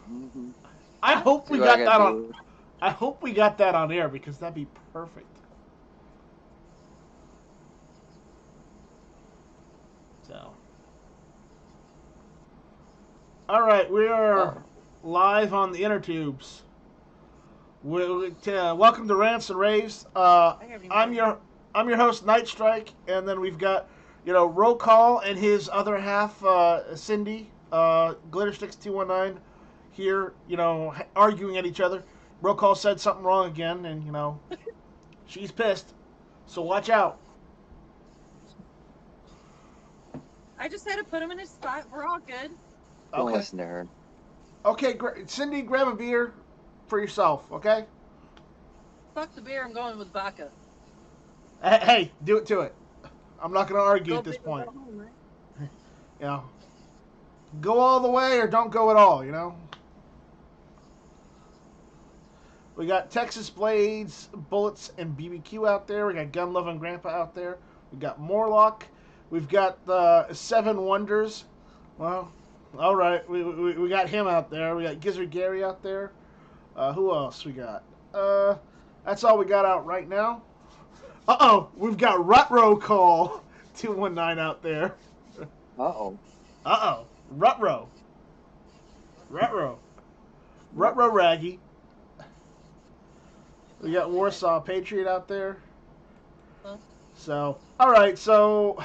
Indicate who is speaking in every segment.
Speaker 1: Mm-hmm.
Speaker 2: I hope
Speaker 1: See
Speaker 2: we
Speaker 1: what I
Speaker 2: got
Speaker 1: gotta
Speaker 2: that on.
Speaker 1: do.
Speaker 2: I hope we got that on air because that'd be perfect. So, all right, we are
Speaker 1: Oh,
Speaker 2: live on the inner tubes. Welcome to Rants and Raves. I'm your I'm your host Night Strike, and then we've got Roll Call and his other half Cindy Glittersticks 219 here. Arguing at each other. Roll Call said something wrong again, and she's pissed. So watch out.
Speaker 3: I just had to put him in his spot. We're all good.
Speaker 1: don't
Speaker 2: Okay.
Speaker 1: listen to her.
Speaker 2: Okay, Cindy, grab a beer for yourself. Okay.
Speaker 3: Fuck the beer. I'm going with vodka.
Speaker 2: Hey, do it to it. I'm not going to argue
Speaker 3: Go
Speaker 2: at this
Speaker 3: big or
Speaker 2: point.
Speaker 3: go home, right?
Speaker 2: You know, go all the way or don't go at all. We got Texas Blades, Bullets, and BBQ out there. We got Gun Loving Grandpa out there. We got Morlock. We've got the Seven Wonders. Well, all right. We got him out there. We got Gizzard Gary out there. Who else we got? That's all we got out right now. We've got Rutro Call 219 out there.
Speaker 1: Uh-oh.
Speaker 2: Rutro. Rutro. Rutro Raggy. We got Warsaw Patriot out there.
Speaker 3: Huh?
Speaker 2: So, all right. So,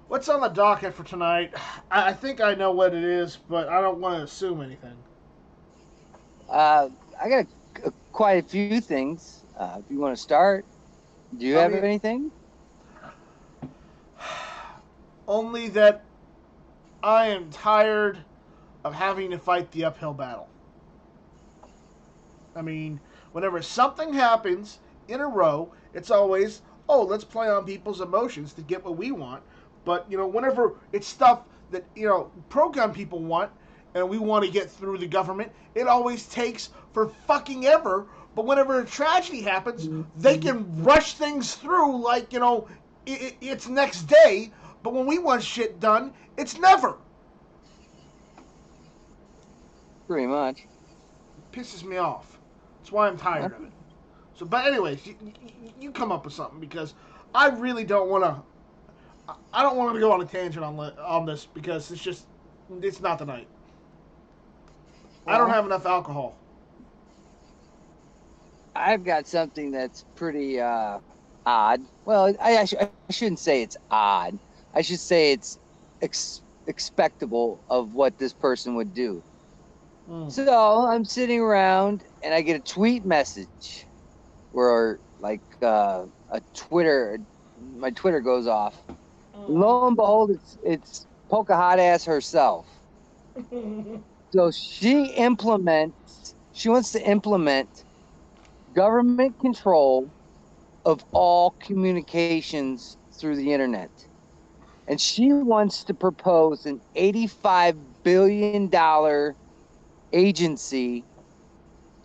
Speaker 2: what's on the docket for tonight? I think I know what it is, but I don't want to assume anything.
Speaker 1: I got quite a few things. If you want to start, do you
Speaker 2: I
Speaker 1: have
Speaker 2: mean,
Speaker 1: anything?
Speaker 2: only that I am tired of having to fight the uphill battle. I mean, whenever something happens in a row, it's always, oh, let's play on people's emotions to get what we want. But, whenever it's stuff that, pro gun people want and we want to get through the government, it always takes for fucking ever. But whenever a tragedy happens, they can rush things through like, it's next day. But when we want shit done, it's never.
Speaker 1: Pretty much.
Speaker 2: It pisses me off. That's why I'm tired of it. So, but anyways, you come up with something because I really don't want to. I don't want to go on a tangent on this because it's not the night. I don't
Speaker 1: Well,
Speaker 2: have enough alcohol.
Speaker 1: I've got something that's pretty odd. Well, I shouldn't say it's odd. I should say it's expectable of what this person would do.
Speaker 2: Mm.
Speaker 1: So I'm sitting around and I get a tweet message where like a Twitter, my Twitter goes off. Lo and behold, it's Pocahot ass herself. So she wants to implement government control of all communications through the internet. And she wants to propose an $85 billion agency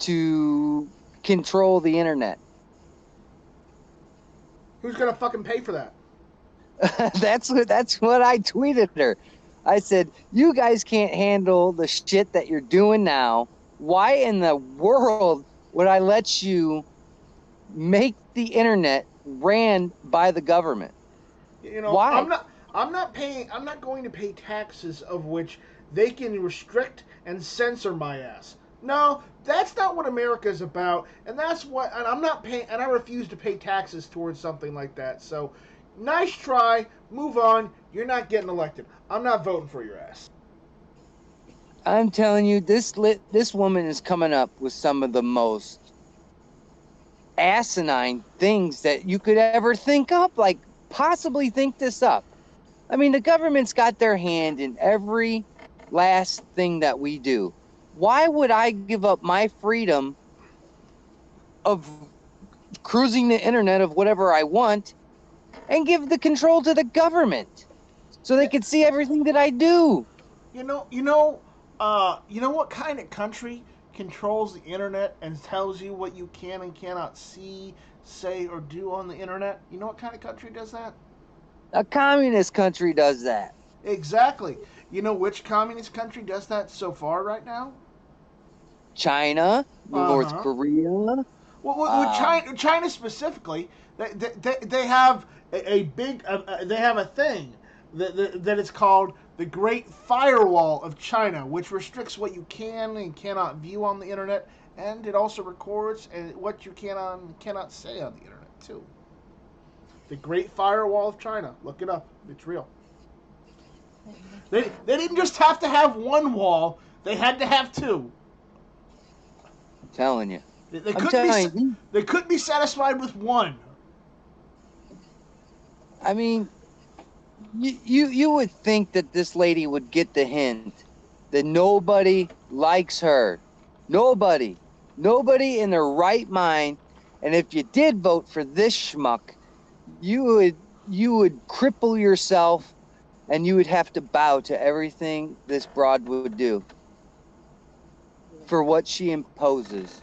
Speaker 1: to control the internet.
Speaker 2: Who's gonna fucking pay for that?
Speaker 1: That's what I tweeted her. I said, "You guys can't handle the shit that you're doing now. Why in the world would I let you make the internet ran by the government?
Speaker 2: I'm
Speaker 1: Why?"
Speaker 2: not. I'm not paying. I'm not going to pay taxes of which they can restrict and censor my ass. No, that's not what America is about, and that's what. And I'm not paying. And I refuse to pay taxes towards something like that. So, nice try. Move on. You're not getting elected. I'm not voting for your ass.
Speaker 1: I'm telling you, this woman is coming up with some of the most asinine things that you could ever think up. Like, possibly think this up. I mean, the government's got their hand in every last thing that we do. Why would I give up my freedom of cruising the internet of whatever I want and give the control to the government so they
Speaker 2: Yeah,
Speaker 1: can see everything that I do?
Speaker 2: you know, you know, you know what kind of country controls the internet and tells you what you can and cannot see, say, or do on the internet? You know what kind of country does that?
Speaker 1: A communist country does that.
Speaker 2: Exactly. You know which communist country does that so far right now?
Speaker 1: China, North
Speaker 2: Uh-huh.
Speaker 1: Korea.
Speaker 2: Well, with China specifically, they have a big they have a thing that is called the Great Firewall of China, which restricts what you can and cannot view on the internet, and it also records what you cannot say on the internet too. The Great Firewall of China. Look it up. It's real. They didn't just have to have one wall; they had to have two.
Speaker 1: I'm telling you.
Speaker 2: They
Speaker 1: I'm
Speaker 2: couldn't
Speaker 1: telling you.
Speaker 2: they couldn't be satisfied with one.
Speaker 1: I mean, you would think that this lady would get the hint that nobody likes her. Nobody in their right mind. And if you did vote for this schmuck, you would cripple yourself, and you would have to bow to everything this broad would do for what she imposes.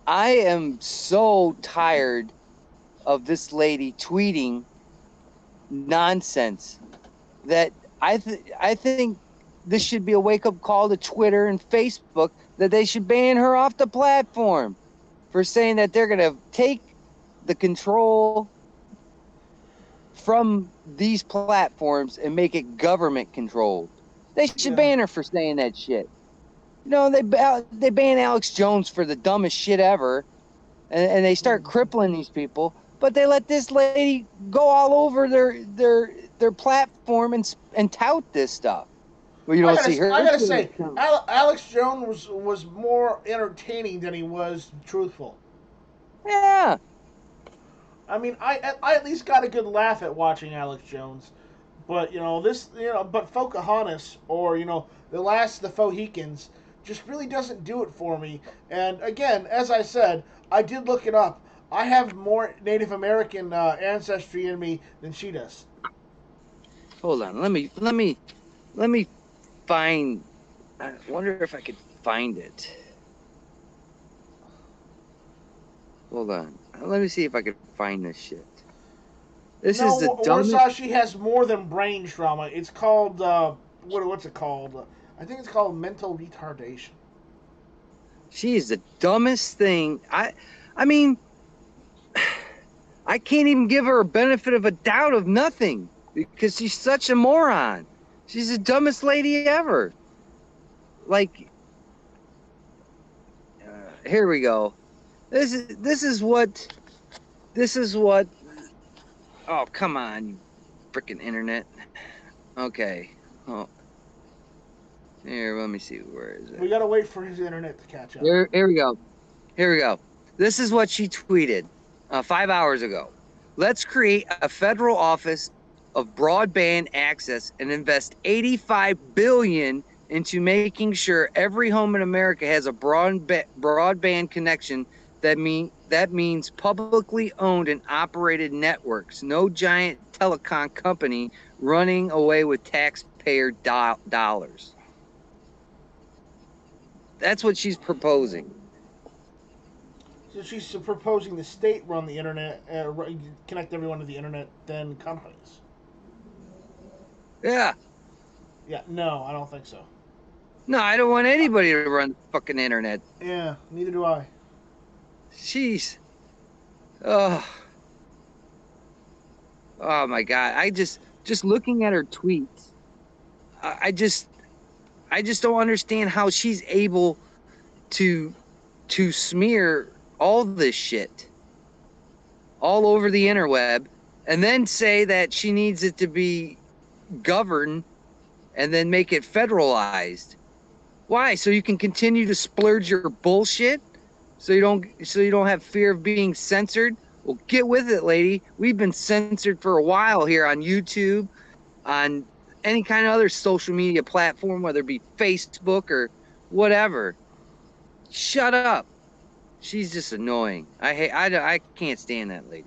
Speaker 1: I am so tired of this lady tweeting nonsense that I think this should be a wake-up call to Twitter and Facebook that they should ban her off the platform for saying that they're going to take the control from these platforms and make it government controlled. They should ban her for saying that shit. You know, they ban Alex Jones for the dumbest shit ever, and they start crippling these people. But they let this lady go all over their platform and tout this stuff. Well, you don't see her.
Speaker 2: I gotta say, Alex Jones was more entertaining than he was truthful.
Speaker 1: Yeah.
Speaker 2: I mean, I at least got a good laugh at watching Alex Jones, but but Pocahontas or the Mohicans just really doesn't do it for me. And again, as I said, I did look it up. I have more Native American ancestry in me than she does.
Speaker 1: Hold on, let me find. I wonder if I could find it. Hold on, let me see if I could find this shit. This is the dumbest.
Speaker 2: Warsaw, she has more than brain trauma. It's called what's it called? I think it's called mental retardation.
Speaker 1: She is the dumbest thing. I mean, I can't even give her a benefit of a doubt of nothing because she's such a moron. She's the dumbest lady ever. Like, here we go. This is what. Oh, come on, you freaking internet. Okay. Oh. Here, let me see. Where is it?
Speaker 2: We gotta wait for his internet to catch up.
Speaker 1: Here we go. Here we go. This is what she tweeted 5 hours ago. Let's create a federal office of broadband access and invest $85 billion into making sure every home in America has a broadband connection. That means publicly owned and operated networks. No giant telecom company running away with taxpayer dollars. That's what she's proposing.
Speaker 2: So she's proposing the state run the internet, connect everyone to the internet, then companies.
Speaker 1: Yeah.
Speaker 2: Yeah, no, I don't think so.
Speaker 1: No, I don't want anybody to run the fucking internet.
Speaker 2: Yeah, neither do I.
Speaker 1: Jeez. Oh my God. I just looking at her tweets, I just don't understand how she's able to smear all this shit all over the interweb and then say that she needs it to be governed and then make it federalized. Why? So you can continue to splurge your bullshit? So you don't have fear of being censored? Well, get with it, lady. We've been censored for a while here on YouTube, on any kind of other social media platform, whether it be Facebook or whatever. Shut up. She's just annoying. I can't stand that lady.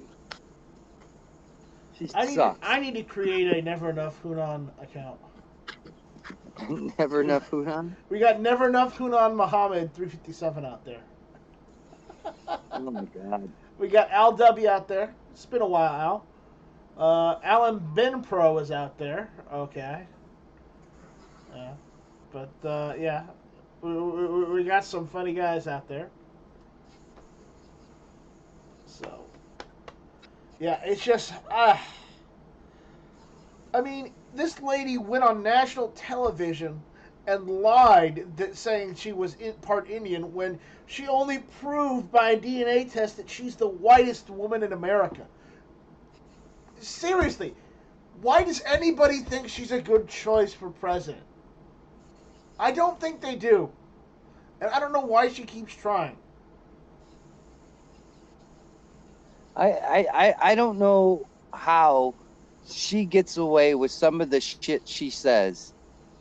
Speaker 1: She sucks.
Speaker 2: I need to create a Never Enough Hunan account.
Speaker 1: Never enough Hunan?
Speaker 2: We got Never Enough Hunan Muhammad 357 out there.
Speaker 1: Oh my God.
Speaker 2: We got Al W out there. It's been a while, Al. Alan Ben Pro is out there. Okay. But yeah, we got some funny guys out there. So yeah, it's just I mean, this lady went on national television and lied that saying she was part Indian when she only proved by a DNA test that she's the whitest woman in America. Seriously, why does anybody think she's a good choice for president? I don't think they do. And I don't know why she keeps trying.
Speaker 1: I don't know how she gets away with some of the shit she says,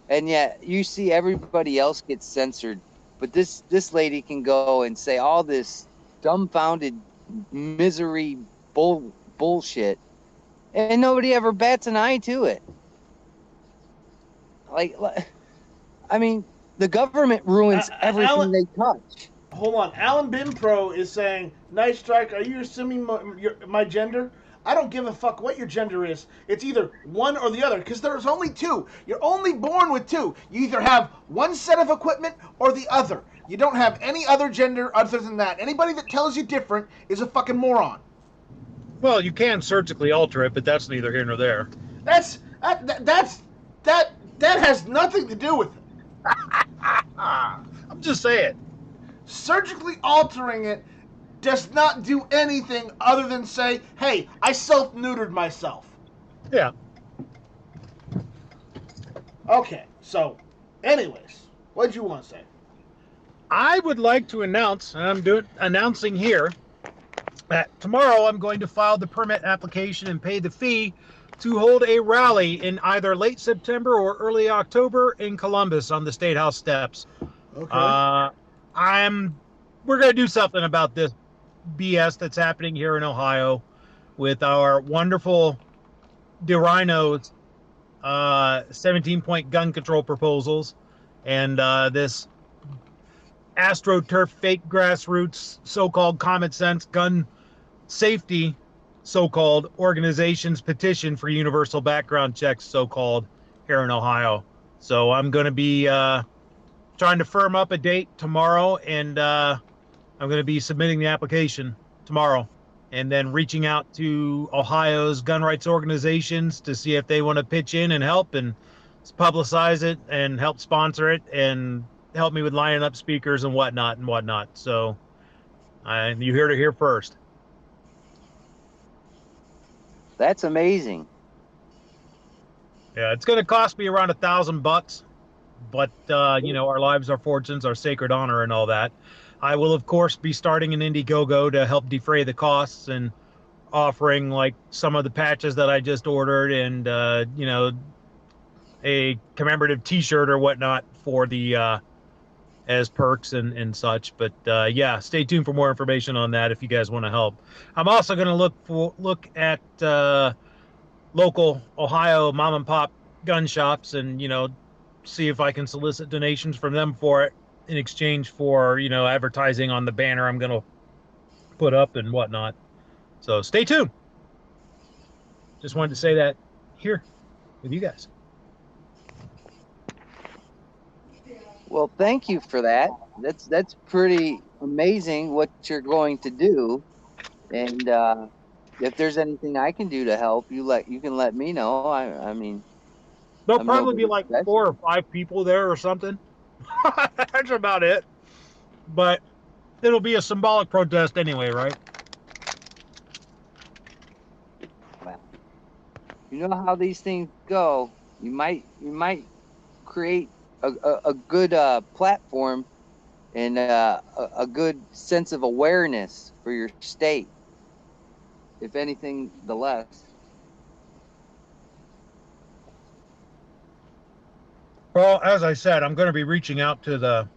Speaker 1: and yet you see everybody else gets censored, but this lady can go and say all this dumbfounded misery bullshit, and nobody ever bats an eye to it. Like I mean, the government ruins everything
Speaker 2: Alan,
Speaker 1: they touch.
Speaker 2: hold on. Alan Bimpro is saying, "Nice strike. Are you assuming my gender? I don't give a fuck what your gender is. It's either one or the other, because there's only two. You're only born with two. You either have one set of equipment or the other. You don't have any other gender other than that. Anybody that tells you different is a fucking moron."
Speaker 4: Well, you can surgically alter it, but that's neither here nor there.
Speaker 2: That has nothing to do with it.
Speaker 4: I'm just saying.
Speaker 2: Surgically altering it does not do anything other than say, "Hey, I self-neutered myself."
Speaker 4: Yeah.
Speaker 2: Okay, so, anyways, what did you want to say?
Speaker 4: I would like to announce, and I'm announcing here, that tomorrow I'm going to file the permit application and pay the fee to hold a rally in either late September or early October in Columbus on the State House steps.
Speaker 2: Okay.
Speaker 4: We're going to do something about this BS that's happening here in Ohio with our wonderful DeRhinos 17-point gun control proposals and this AstroTurf fake grassroots so-called common sense gun safety so-called organization's petition for universal background checks so-called here in Ohio. So I'm going to be trying to firm up a date tomorrow, and I'm going to be submitting the application tomorrow and then reaching out to Ohio's gun rights organizations to see if they want to pitch in and help and publicize it and help sponsor it and help me with lining up speakers and whatnot. So you heard it here first.
Speaker 1: That's amazing.
Speaker 4: Yeah, it's going to cost me around $1,000, but our lives, our fortunes, our sacred honor, and all that. I will, of course, be starting an Indiegogo to help defray the costs and offering like some of the patches that I just ordered and a commemorative T-shirt or whatnot for the as perks and such. But yeah, stay tuned for more information on that if you guys want to help. I'm also going to look at local Ohio mom and pop gun shops and see if I can solicit donations from them for it in exchange for advertising on the banner I'm going to put up and whatnot. So stay tuned. Just wanted to say that here with you guys.
Speaker 1: Well, thank you for that. That's pretty amazing what you're going to do. And if there's anything I can do to help, you can let me know. I mean,
Speaker 4: there'll
Speaker 1: I'm
Speaker 4: probably be
Speaker 1: nobody
Speaker 4: like
Speaker 1: special.
Speaker 4: 4 or 5 people there or something. That's about it. But it'll be a symbolic protest anyway, right?
Speaker 1: Well, you know how these things go. You might create a good platform and a good sense of awareness for your state. If anything, the less.
Speaker 4: Well, as I said, I'm going to be reaching out to the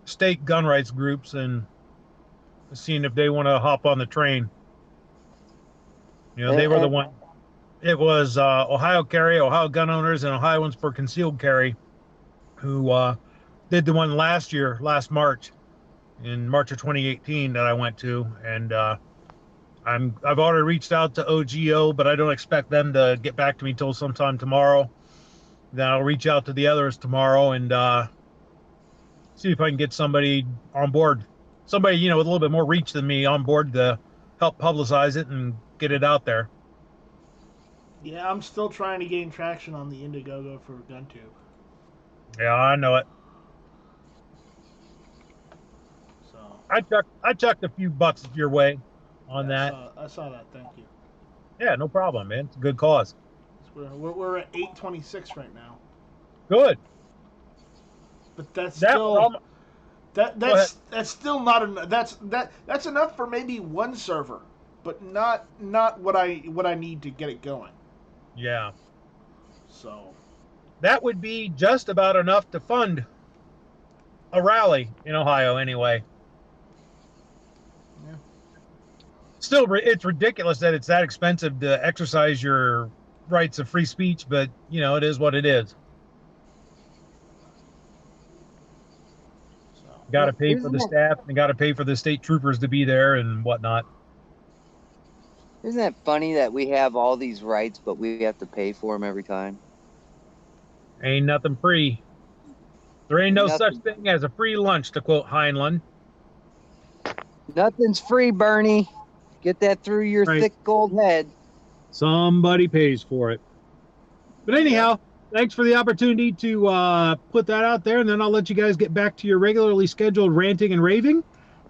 Speaker 4: state gun rights groups and seeing if they want to hop on the train. They were the one. It was Ohio Carry, Ohio Gun Owners, and Ohioans for Concealed Carry who did the one last March, in March of 2018 that I went to. And I've already reached out to OGO, but I don't expect them to get back to me till sometime tomorrow. Then I'll reach out to the others tomorrow and see if I can get somebody on board, somebody, you know, with a little bit more reach than me on board to help publicize it and get it out there.
Speaker 2: Yeah, I'm still trying to gain traction on the Indiegogo for GunTube.
Speaker 4: Yeah, I know it.
Speaker 2: So
Speaker 4: I chucked a few bucks your way on
Speaker 2: yeah,
Speaker 4: that.
Speaker 2: I saw that. Thank you.
Speaker 4: Yeah, no problem, man. It's a good cause.
Speaker 2: We're at 826 right now,
Speaker 4: Good.
Speaker 2: but that's
Speaker 4: That
Speaker 2: still
Speaker 4: Go ahead.
Speaker 2: that's still not enough. That's enough for maybe one server, but not what I need to get it going.
Speaker 4: Yeah.
Speaker 2: So
Speaker 4: That would be just about enough to fund a rally in Ohio anyway.
Speaker 2: yeah.
Speaker 4: Still, it's ridiculous that it's that expensive to exercise your rights of free speech, but, you know, it is what it is.
Speaker 2: So
Speaker 4: Got to
Speaker 1: Well,
Speaker 4: pay for the staff and got to pay for the state troopers to be there and whatnot.
Speaker 1: isn't that funny that we have all these rights, but we have to pay for them every time?
Speaker 4: Ain't nothing free. There ain't no such
Speaker 1: Nothing,
Speaker 4: thing as a free lunch, to quote Heinlein.
Speaker 1: nothing's free, Bernie. Get that through your
Speaker 4: Right.
Speaker 1: thick gold head.
Speaker 4: Somebody pays for it. But anyhow, thanks for the opportunity to put that out there, and then I'll let you guys get back to your regularly scheduled ranting and raving.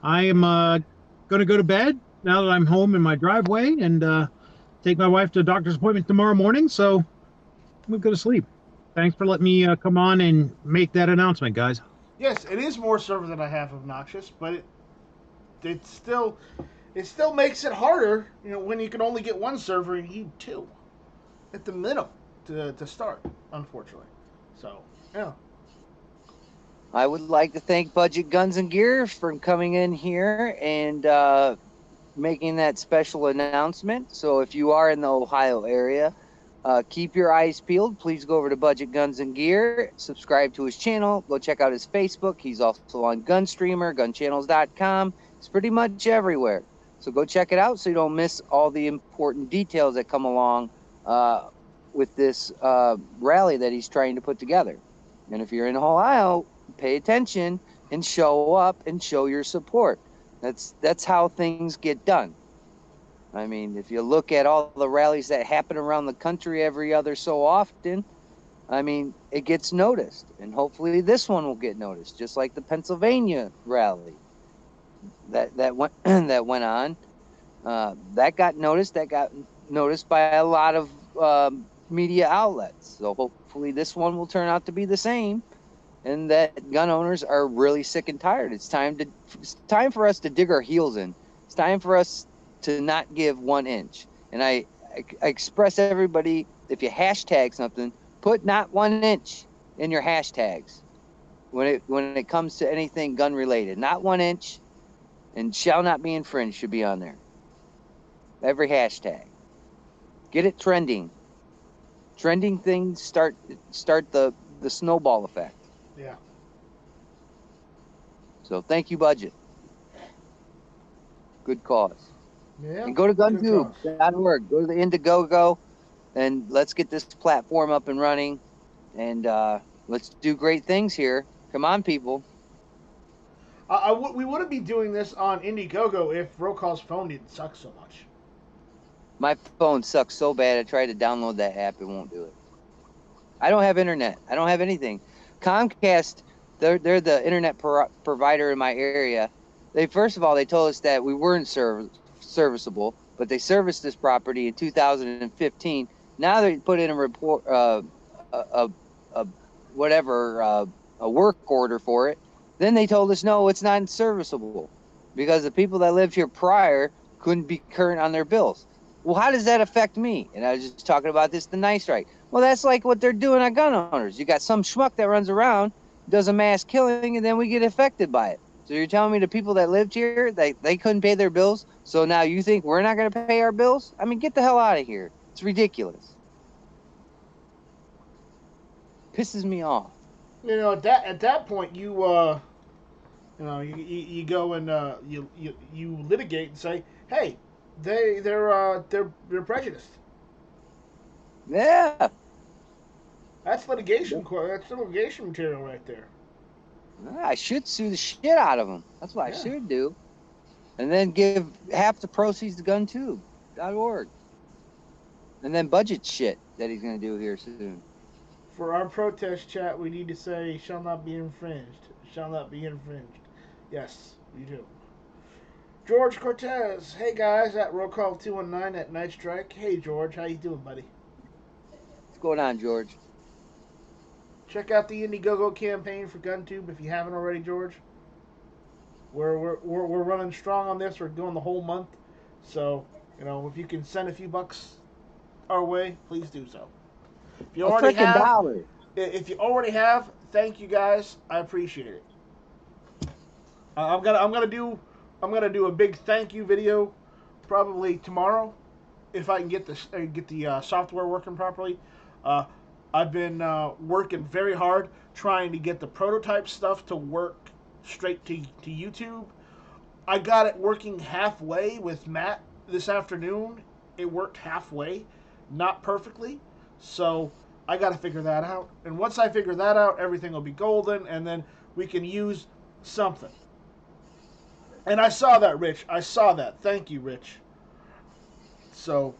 Speaker 4: I am going to go to bed now that I'm home in my driveway and take my wife to a doctor's appointment tomorrow morning, so I'm going to go to sleep. Thanks for letting me come on and make that announcement, guys.
Speaker 2: yes, it is more servers than I have obnoxious, but it still makes it harder. You know, when you can only get one server and you need two at the minimum to start. Unfortunately, so yeah.
Speaker 1: I would like to thank Budget Guns and Gear for coming in here and making that special announcement. So if you are in the Ohio area, keep your eyes peeled. Please go over to Budget Guns and Gear, subscribe to his channel, go check out his Facebook. He's also on Gunstreamer, gunchannels.com. It's pretty much everywhere. So go check it out so you don't miss all the important details that come along with this rally that he's trying to put together. And if you're in Ohio, pay attention and show up and show your support. That's how things get done. I mean, if you look at all the rallies that happen around the country every other so often, I mean, it gets noticed. And hopefully this one will get noticed, just like the Pennsylvania rally that went that went on. That got noticed. That got noticed by a lot of media outlets. So hopefully this one will turn out to be the same, and that gun owners are really sick and tired. It's time for us to dig our heels in. It's time for us to not give 1 inch. And I express everybody, if you hashtag something, put not 1 inch in your hashtags when it comes to anything gun related. Not 1 inch and shall not be infringed should be on there. Every hashtag. Get it trending. Trending things start the snowball effect.
Speaker 2: Yeah.
Speaker 1: So thank you, Budget. Good cause.
Speaker 2: Yeah.
Speaker 1: And go to
Speaker 2: good cause.
Speaker 1: GunTube.org. Go to the Indiegogo, and let's get this platform up and running. And let's do great things here. Come on, people.
Speaker 2: We wouldn't be doing this on Indiegogo if Rocall's phone didn't suck so much.
Speaker 1: My phone sucks so bad. I tried to download that app. It won't do it. I don't have internet. I don't have anything. Comcast, they're the internet provider in my area. First of all, they told us that we weren't serviceable, but they serviced this property in 2015. Now they put in a report, a work order for it. Then they told us no, it's not serviceable because the people that lived here prior couldn't be current on their bills. Well, how does that affect me? And I was just talking about this the nice right. Well, that's like what they're doing on gun owners. You got some schmuck that runs around, does a mass killing, and then we get affected by it. So you're telling me the people that lived here, they couldn't pay their bills, so now you think we're not going to pay our bills? I mean, get the hell out of here. It's ridiculous. Pisses me off.
Speaker 2: You know, at that point, you go and you litigate and say, hey, they're prejudiced.
Speaker 1: Yeah.
Speaker 2: That's litigation. That's litigation material right there.
Speaker 1: I should sue the shit out of him. That's what I should do. And then give half the proceeds to GunTube.org. And then budget shit that he's going to do here soon.
Speaker 2: For our protest chat, we need to say, shall not be infringed. Shall not be infringed. Yes, we do. George Cortez. Hey, guys, at Roll Call 219 at Night Strike. Hey, George. How you doing, buddy?
Speaker 1: What's going on, George?
Speaker 2: Check out the Indiegogo campaign for GunTube if you haven't already, George. We're running strong on this. We're doing the whole month. So, you know, if you can send a few bucks our way, please do so. If you already have, thank you guys. I appreciate it. I'm gonna do a big thank you video probably tomorrow if I can get the software working properly. I've been working very hard trying to get the prototype stuff to work straight to YouTube. I got it working halfway with Matt this afternoon. It worked halfway, not perfectly. So I got to figure that out. And once I figure that out, everything will be golden, and then we can use something. And I saw that, Rich. I saw that. Thank you, Rich. So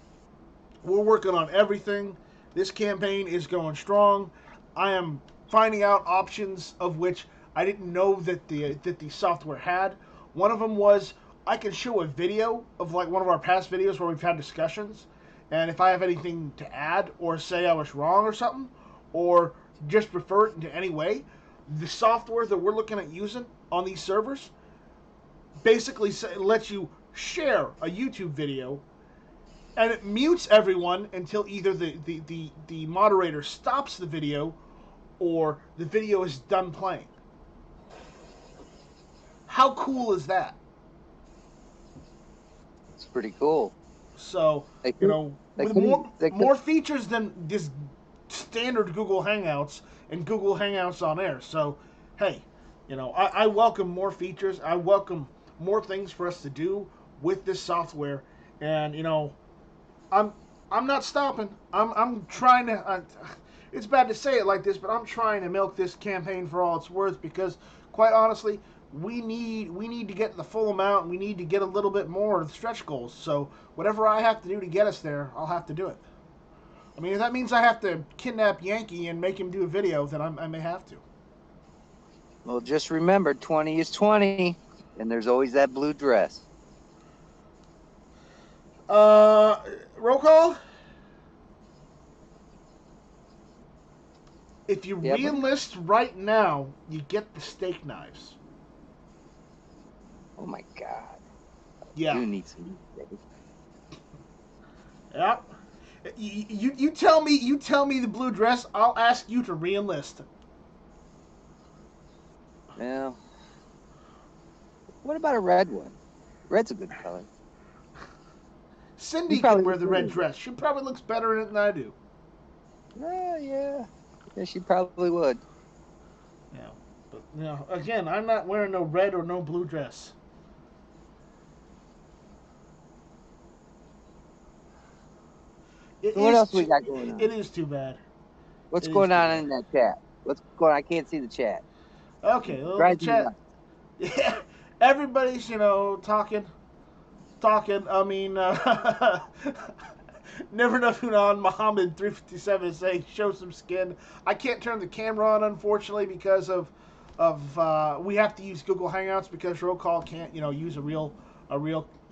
Speaker 2: we're working on everything. This campaign is going strong. I am finding out options of which I didn't know that the software had. One of them was I can show a video of like one of our past videos where we've had discussions, and if I have anything to add or say I was wrong or something, or just refer it in any way, the software that we're looking at using on these servers basically lets you share a YouTube video, and it mutes everyone until either the moderator stops the video or the video is done playing. How cool is that?
Speaker 1: It's pretty cool.
Speaker 2: So, with more features than just standard Google Hangouts and Google Hangouts on air. So, hey, I welcome more features. I welcome more things for us to do with this software. And, I'm not stopping. I'm trying to... it's bad to say it like this, but I'm trying to milk this campaign for all it's worth because, quite honestly, we need to get the full amount. We need to get a little bit more of the stretch goals. So whatever I have to do to get us there, I'll have to do it. I mean, if that means I have to kidnap Yankee and make him do a video, then I may have to.
Speaker 1: Well, just remember, 20 is 20, and there's always that blue dress.
Speaker 2: Roll call. If you re-enlist right now, you get the steak knives.
Speaker 1: Oh my God.
Speaker 2: Yeah.
Speaker 1: You need some steak.
Speaker 2: Yep. You tell me the blue dress, I'll ask you to re-enlist.
Speaker 1: Well, what about a red one? Red's a good color.
Speaker 2: Cindy can wear the red dress. She probably looks better in it than I do.
Speaker 1: Yeah, she probably would.
Speaker 2: Yeah, but again, I'm not wearing no red or no blue dress.
Speaker 1: What else we got going on?
Speaker 2: It is too bad.
Speaker 1: What's going on in that chat? What's going on? I can't see the chat.
Speaker 2: Okay, the chat. Yeah, everybody's, talking. I mean, Never Enough on Muhammad 357 is saying, show some skin. I can't turn the camera on, unfortunately, because of we have to use Google Hangouts because Roll Call can't, use a real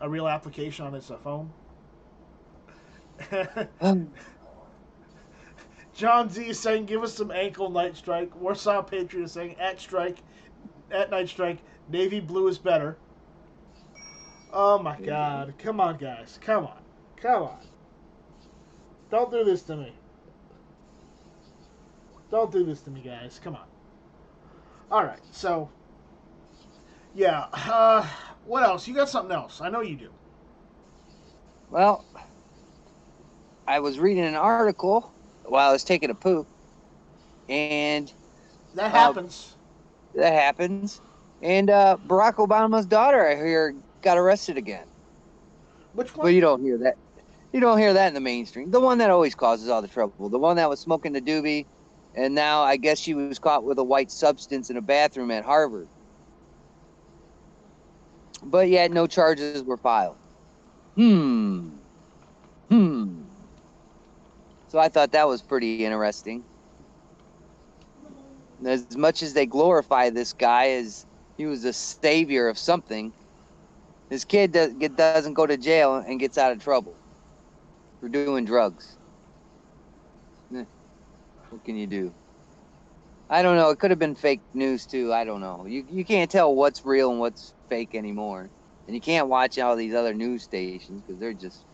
Speaker 2: application on its phone. John Z is saying, give us some ankle Night Strike. Warsaw Patriot is saying, at Night Strike, navy blue is better. Oh my God. Come on, guys. Come on. Don't do this to me. Don't do this to me, guys. Come on. Alright, so, yeah. What else? You got something else. I know you do.
Speaker 1: Well, I was reading an article while I was taking a poop, and
Speaker 2: that happens.
Speaker 1: And Barack Obama's daughter, I hear, got arrested again.
Speaker 2: Which one?
Speaker 1: But you don't hear that. You don't hear that in the mainstream. The one that always causes all the trouble. The one that was smoking the doobie And now I guess she was caught with a white substance in a bathroom at Harvard. But yet no charges were filed. Hmm. So I thought that was pretty interesting. As much as they glorify this guy as he was a savior of something, his kid doesn't go to jail and gets out of trouble for doing drugs. What can you do? I don't know. It could have been fake news too. I don't know. You can't tell what's real and what's fake anymore. And you can't watch all these other news stations because they'll just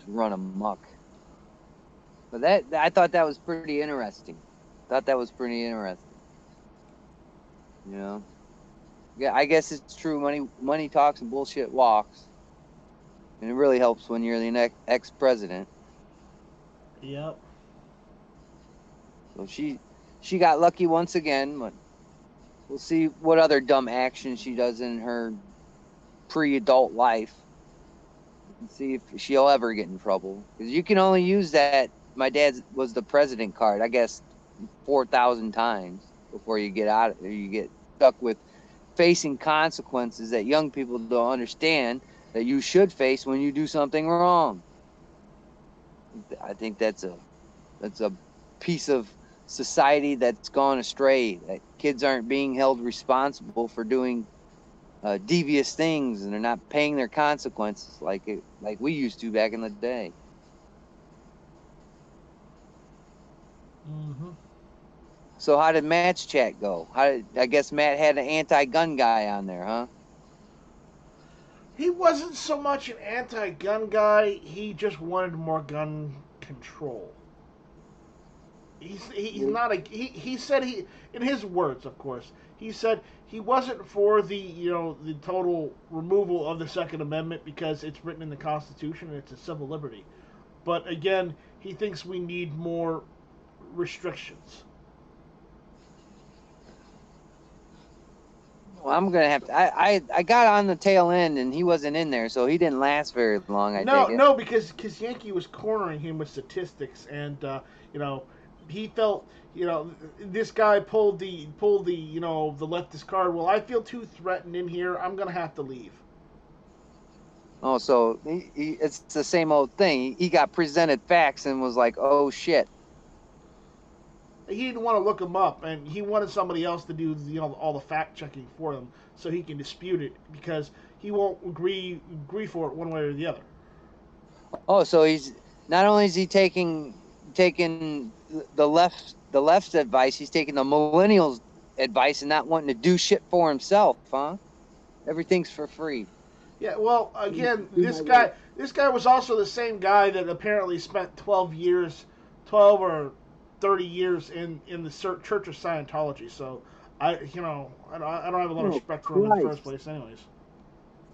Speaker 1: run amok. But I thought that was pretty interesting. You know? Yeah, I guess it's true. Money talks and bullshit walks. And it really helps when you're the ex-president.
Speaker 2: Yep.
Speaker 1: So she got lucky once again, but we'll see what other dumb action she does in her pre-adult life and see if she'll ever get in trouble. Because you can only use that my dad was the president card, I guess, 4,000 times before you get out of there. You get stuck with facing consequences that young people don't understand that you should face when you do something wrong. I think that's a piece of society that's gone astray. That kids aren't being held responsible for doing devious things, and they're not paying their consequences like we used to back in the day.
Speaker 2: Mm-hmm.
Speaker 1: So how did Matt's chat go? I guess Matt had an anti-gun guy on there, huh?
Speaker 2: He wasn't so much an anti-gun guy. He just wanted more gun control. He's not a he said he, in his words, of course, he said he wasn't for the total removal of the Second Amendment because it's written in the Constitution and it's a civil liberty. But again, he thinks we need more restrictions.
Speaker 1: Well, I'm gonna have to. I got on the tail end and he wasn't in there, so he didn't last very long. I take it.
Speaker 2: No, because Yankee was cornering him with statistics, and he felt this guy pulled the the leftist card. Well, I feel too threatened in here. I'm gonna have to leave.
Speaker 1: Oh, so it's the same old thing. He got presented facts and was like, "Oh shit."
Speaker 2: He didn't want to look him up, and he wanted somebody else to do all the fact checking for him, so he can dispute it because he won't agree for it one way or the other.
Speaker 1: Oh, so he's not only is he taking the left's advice, he's taking the millennials' advice and not wanting to do shit for himself, huh? Everything's for free.
Speaker 2: Yeah, well, again, this guy was also the same guy that apparently spent 12 or 30 years in the Church of Scientology. So I don't have a lot of respect for him in the first place, anyways.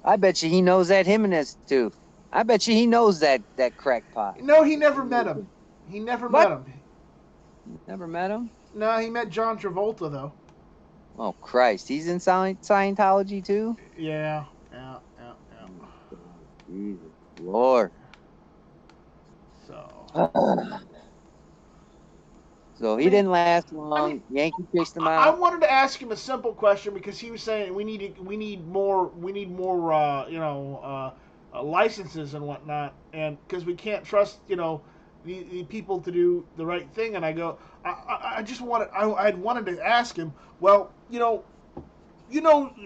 Speaker 1: I bet you he knows that Jimenez too. I bet you he knows that crackpot.
Speaker 2: No, he never met him. He never met him.
Speaker 1: Never met him?
Speaker 2: No, he met John Travolta though.
Speaker 1: Oh Christ, he's in Scientology too?
Speaker 2: Yeah.
Speaker 1: Jesus Lord.
Speaker 2: So.
Speaker 1: So he didn't last long. Yankee chased him out.
Speaker 2: I wanted to ask him a simple question because he was saying we need more licenses and whatnot, and because we can't trust the people to do the right thing. And I go, I wanted to ask him. Well,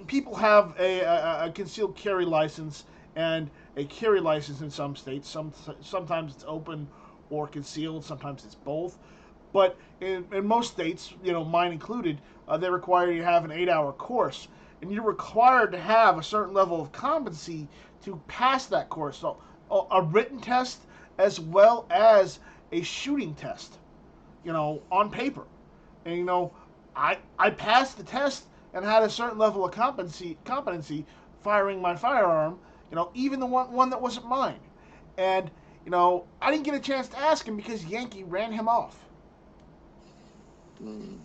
Speaker 2: people have a concealed carry license and a carry license in some states. Sometimes it's open or concealed. Sometimes it's both. But in most states, mine included, they require you to have an 8-hour course. And you're required to have a certain level of competency to pass that course. So a written test as well as a shooting test, on paper. And, I passed the test and had a certain level of competency firing my firearm, even the one that wasn't mine. And, I didn't get a chance to ask him because Yankee ran him off. And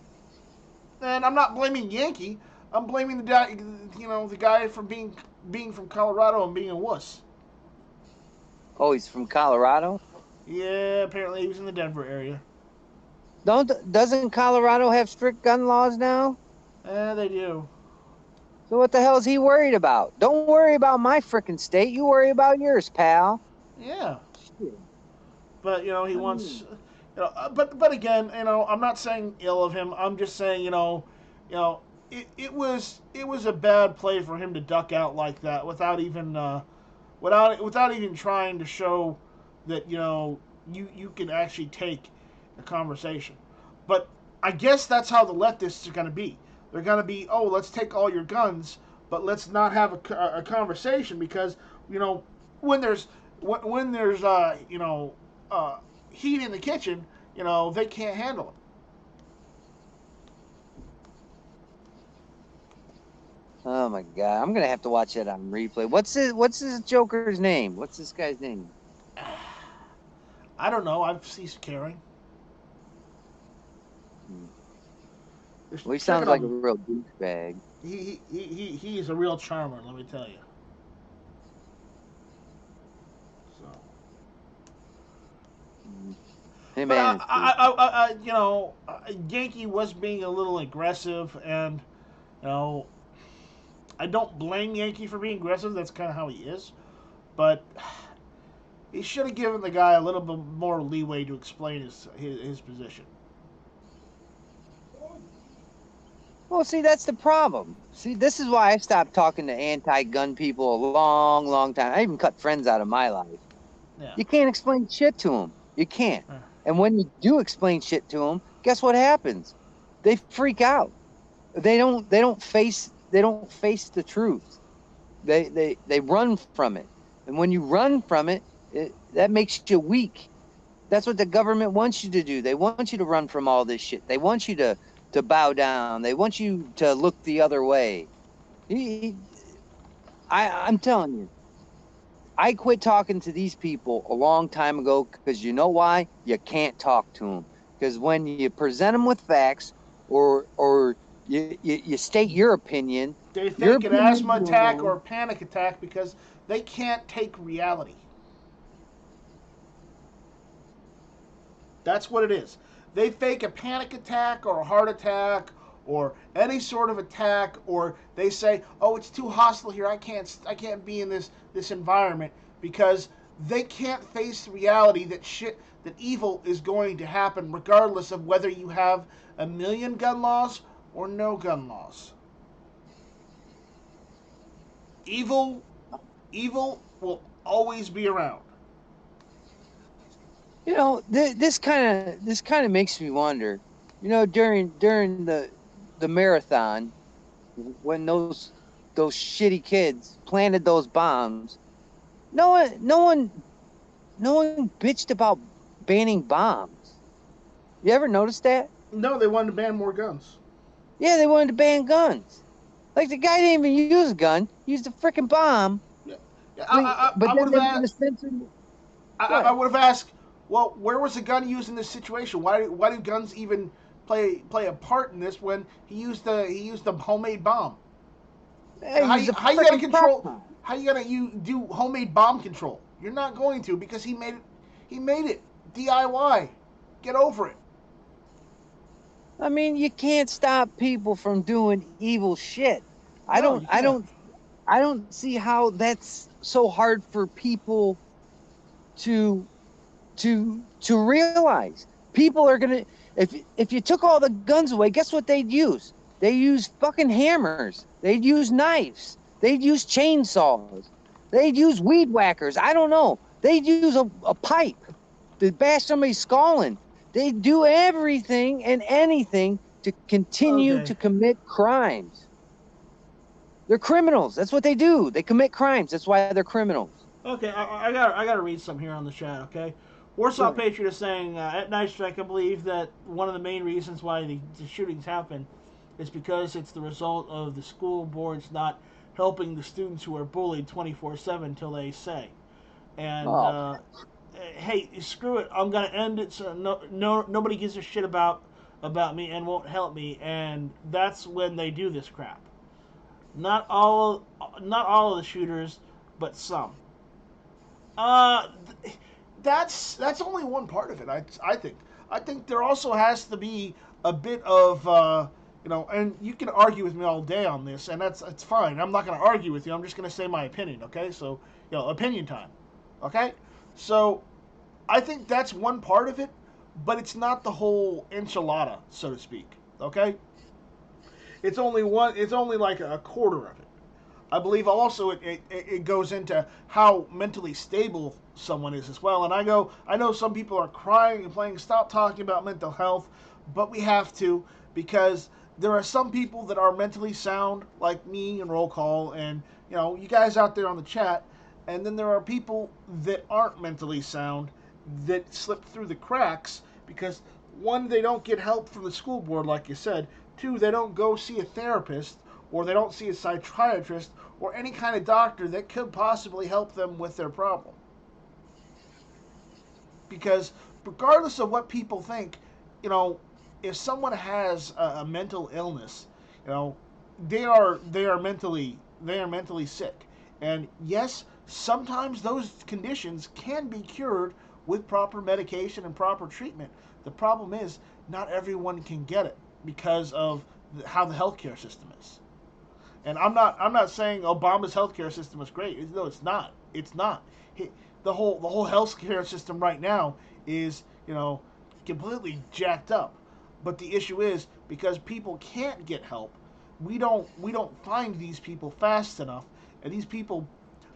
Speaker 2: I'm not blaming Yankee. I'm blaming the guy for being from Colorado and being a wuss.
Speaker 1: Oh, he's from Colorado?
Speaker 2: Yeah, apparently he was in the Denver area.
Speaker 1: Doesn't Colorado have strict gun laws now?
Speaker 2: They do.
Speaker 1: So what the hell is he worried about? Don't worry about my frickin' state. You worry about yours, pal.
Speaker 2: Yeah.
Speaker 1: Shit.
Speaker 2: But he
Speaker 1: I
Speaker 2: wants,
Speaker 1: mean,
Speaker 2: but again, I'm not saying ill of him. I'm just saying, it was a bad play for him to duck out like that without even trying to show that you can actually take a conversation. But I guess that's how the leftists are going to be. They're going to be, oh, let's take all your guns, but let's not have a conversation because when there's uh, heat in the kitchen, they can't handle it.
Speaker 1: oh my god, I'm gonna have to watch that on replay. What's his Joker's name? What's this guy's name?
Speaker 2: I don't know. I've ceased caring.
Speaker 1: Hmm.
Speaker 2: Just
Speaker 1: Well, he
Speaker 2: check it
Speaker 1: sounds like a
Speaker 2: on.
Speaker 1: real douchebag.
Speaker 2: He is a real charmer. Let me tell you. So,
Speaker 1: Hmm. Him
Speaker 2: but
Speaker 1: and his bitch.
Speaker 2: Yankee was being a little aggressive, and you know, I don't blame Yankee for being aggressive. That's kind of how he is. But he should have given the guy a little bit more leeway to explain his position.
Speaker 1: Well, see, that's the problem. See, this is why I stopped talking to anti-gun people a long, long time. I even cut friends out of my life.
Speaker 2: Yeah.
Speaker 1: You can't explain shit to them. You can't.
Speaker 2: Uh,
Speaker 1: And when you do explain shit to them, guess what happens? They freak out. They don't face the truth. They run from it. And when you run from it, that makes you weak. That's what the government wants you to do. They want you to run from all this shit. They want you to bow down. They want you to look the other way. He, I'm telling you, I quit talking to these people a long time ago because you know why? You can't talk to them. Because when you present them with facts or you state
Speaker 2: they
Speaker 1: your
Speaker 2: fake an
Speaker 1: opinion
Speaker 2: asthma
Speaker 1: is
Speaker 2: attack or a
Speaker 1: wrong.
Speaker 2: panic attack because they can't take reality. That's what it is. They fake a panic attack or a heart attack or any sort of attack, or they say, "Oh, it's too hostile here. I can't be in this environment," because they can't face the reality that evil is going to happen regardless of whether you have a million gun laws or no gun laws. Evil evil will always be around.
Speaker 1: This kind of makes me wonder. During the marathon when those shitty kids planted those bombs, no one no one no one bitched about banning bombs. You ever notice that?
Speaker 2: No, they wanted to ban more guns.
Speaker 1: Yeah, they wanted to ban guns. Like the guy didn't even use a gun, he used a freaking bomb.
Speaker 2: Yeah, yeah,
Speaker 1: I mean,
Speaker 2: I
Speaker 1: but
Speaker 2: would
Speaker 1: then
Speaker 2: have
Speaker 1: they want to
Speaker 2: asked.
Speaker 1: censor.
Speaker 2: I
Speaker 1: What?
Speaker 2: would have asked, well, where was the gun used in this situation? Why do guns even play a part in this when he used the homemade bomb?
Speaker 1: Hey, he was a
Speaker 2: How you gonna
Speaker 1: freaking
Speaker 2: control?
Speaker 1: proton.
Speaker 2: How you do homemade bomb control? You're not going to because he made it DIY. Get over it.
Speaker 1: I mean, you can't stop people from doing evil shit. I
Speaker 2: No,
Speaker 1: don't
Speaker 2: you
Speaker 1: I
Speaker 2: can't.
Speaker 1: don't I don't see how that's so hard for people to to realize. People are gonna if you took all the guns away, guess what they'd use? They'd use fucking hammers. They'd use knives. They'd use chainsaws. They'd use weed whackers. I don't know. They'd use a pipe to bash somebody's skull in. They'd do everything and anything to continue to
Speaker 2: Okay.
Speaker 1: commit crimes. They're criminals. That's what they do. They commit crimes. That's why they're criminals.
Speaker 2: Okay, I gotta read some here on the chat. Okay, Warsaw
Speaker 1: Go ahead.
Speaker 2: Patriot is saying at Night Strike, I believe that one of the main reasons why the shootings happen is because it's the result of the school boards not helping the students who are bullied 24/7 till they say. And
Speaker 1: Oh,
Speaker 2: hey, screw it, I'm gonna end it. So nobody gives a shit about me and won't help me. And that's when they do this crap. Not all, not all of the shooters, but some. Uh, that's only one part of it. I think. I think there also has to be a bit of, and you can argue with me all day on this, and it's fine. I'm not going to argue with you. I'm just going to say my opinion, okay? So, opinion time, okay? So, I think that's one part of it, but it's not the whole enchilada, so to speak, okay? It's only one. It's only like a quarter of it. I believe also it goes into how mentally stable someone is as well. And I know some people are crying and playing, stop talking about mental health, but we have to, because there are some people that are mentally sound, like me and Roll Call, and you guys out there on the chat, and then there are people that aren't mentally sound that slip through the cracks because, one, they don't get help from the school board, like you said. Two, they don't go see a therapist, or they don't see a psychiatrist, or any kind of doctor that could possibly help them with their problem. Because regardless of what people think, if someone has a mental illness, they are mentally sick. And yes, sometimes those conditions can be cured with proper medication and proper treatment. The problem is not everyone can get it because of how the healthcare system is. And I'm not saying Obama's healthcare system is great. No, it's not. It's not. The whole healthcare system right now is completely jacked up. But the issue is, because people can't get help, we don't find these people fast enough, and these people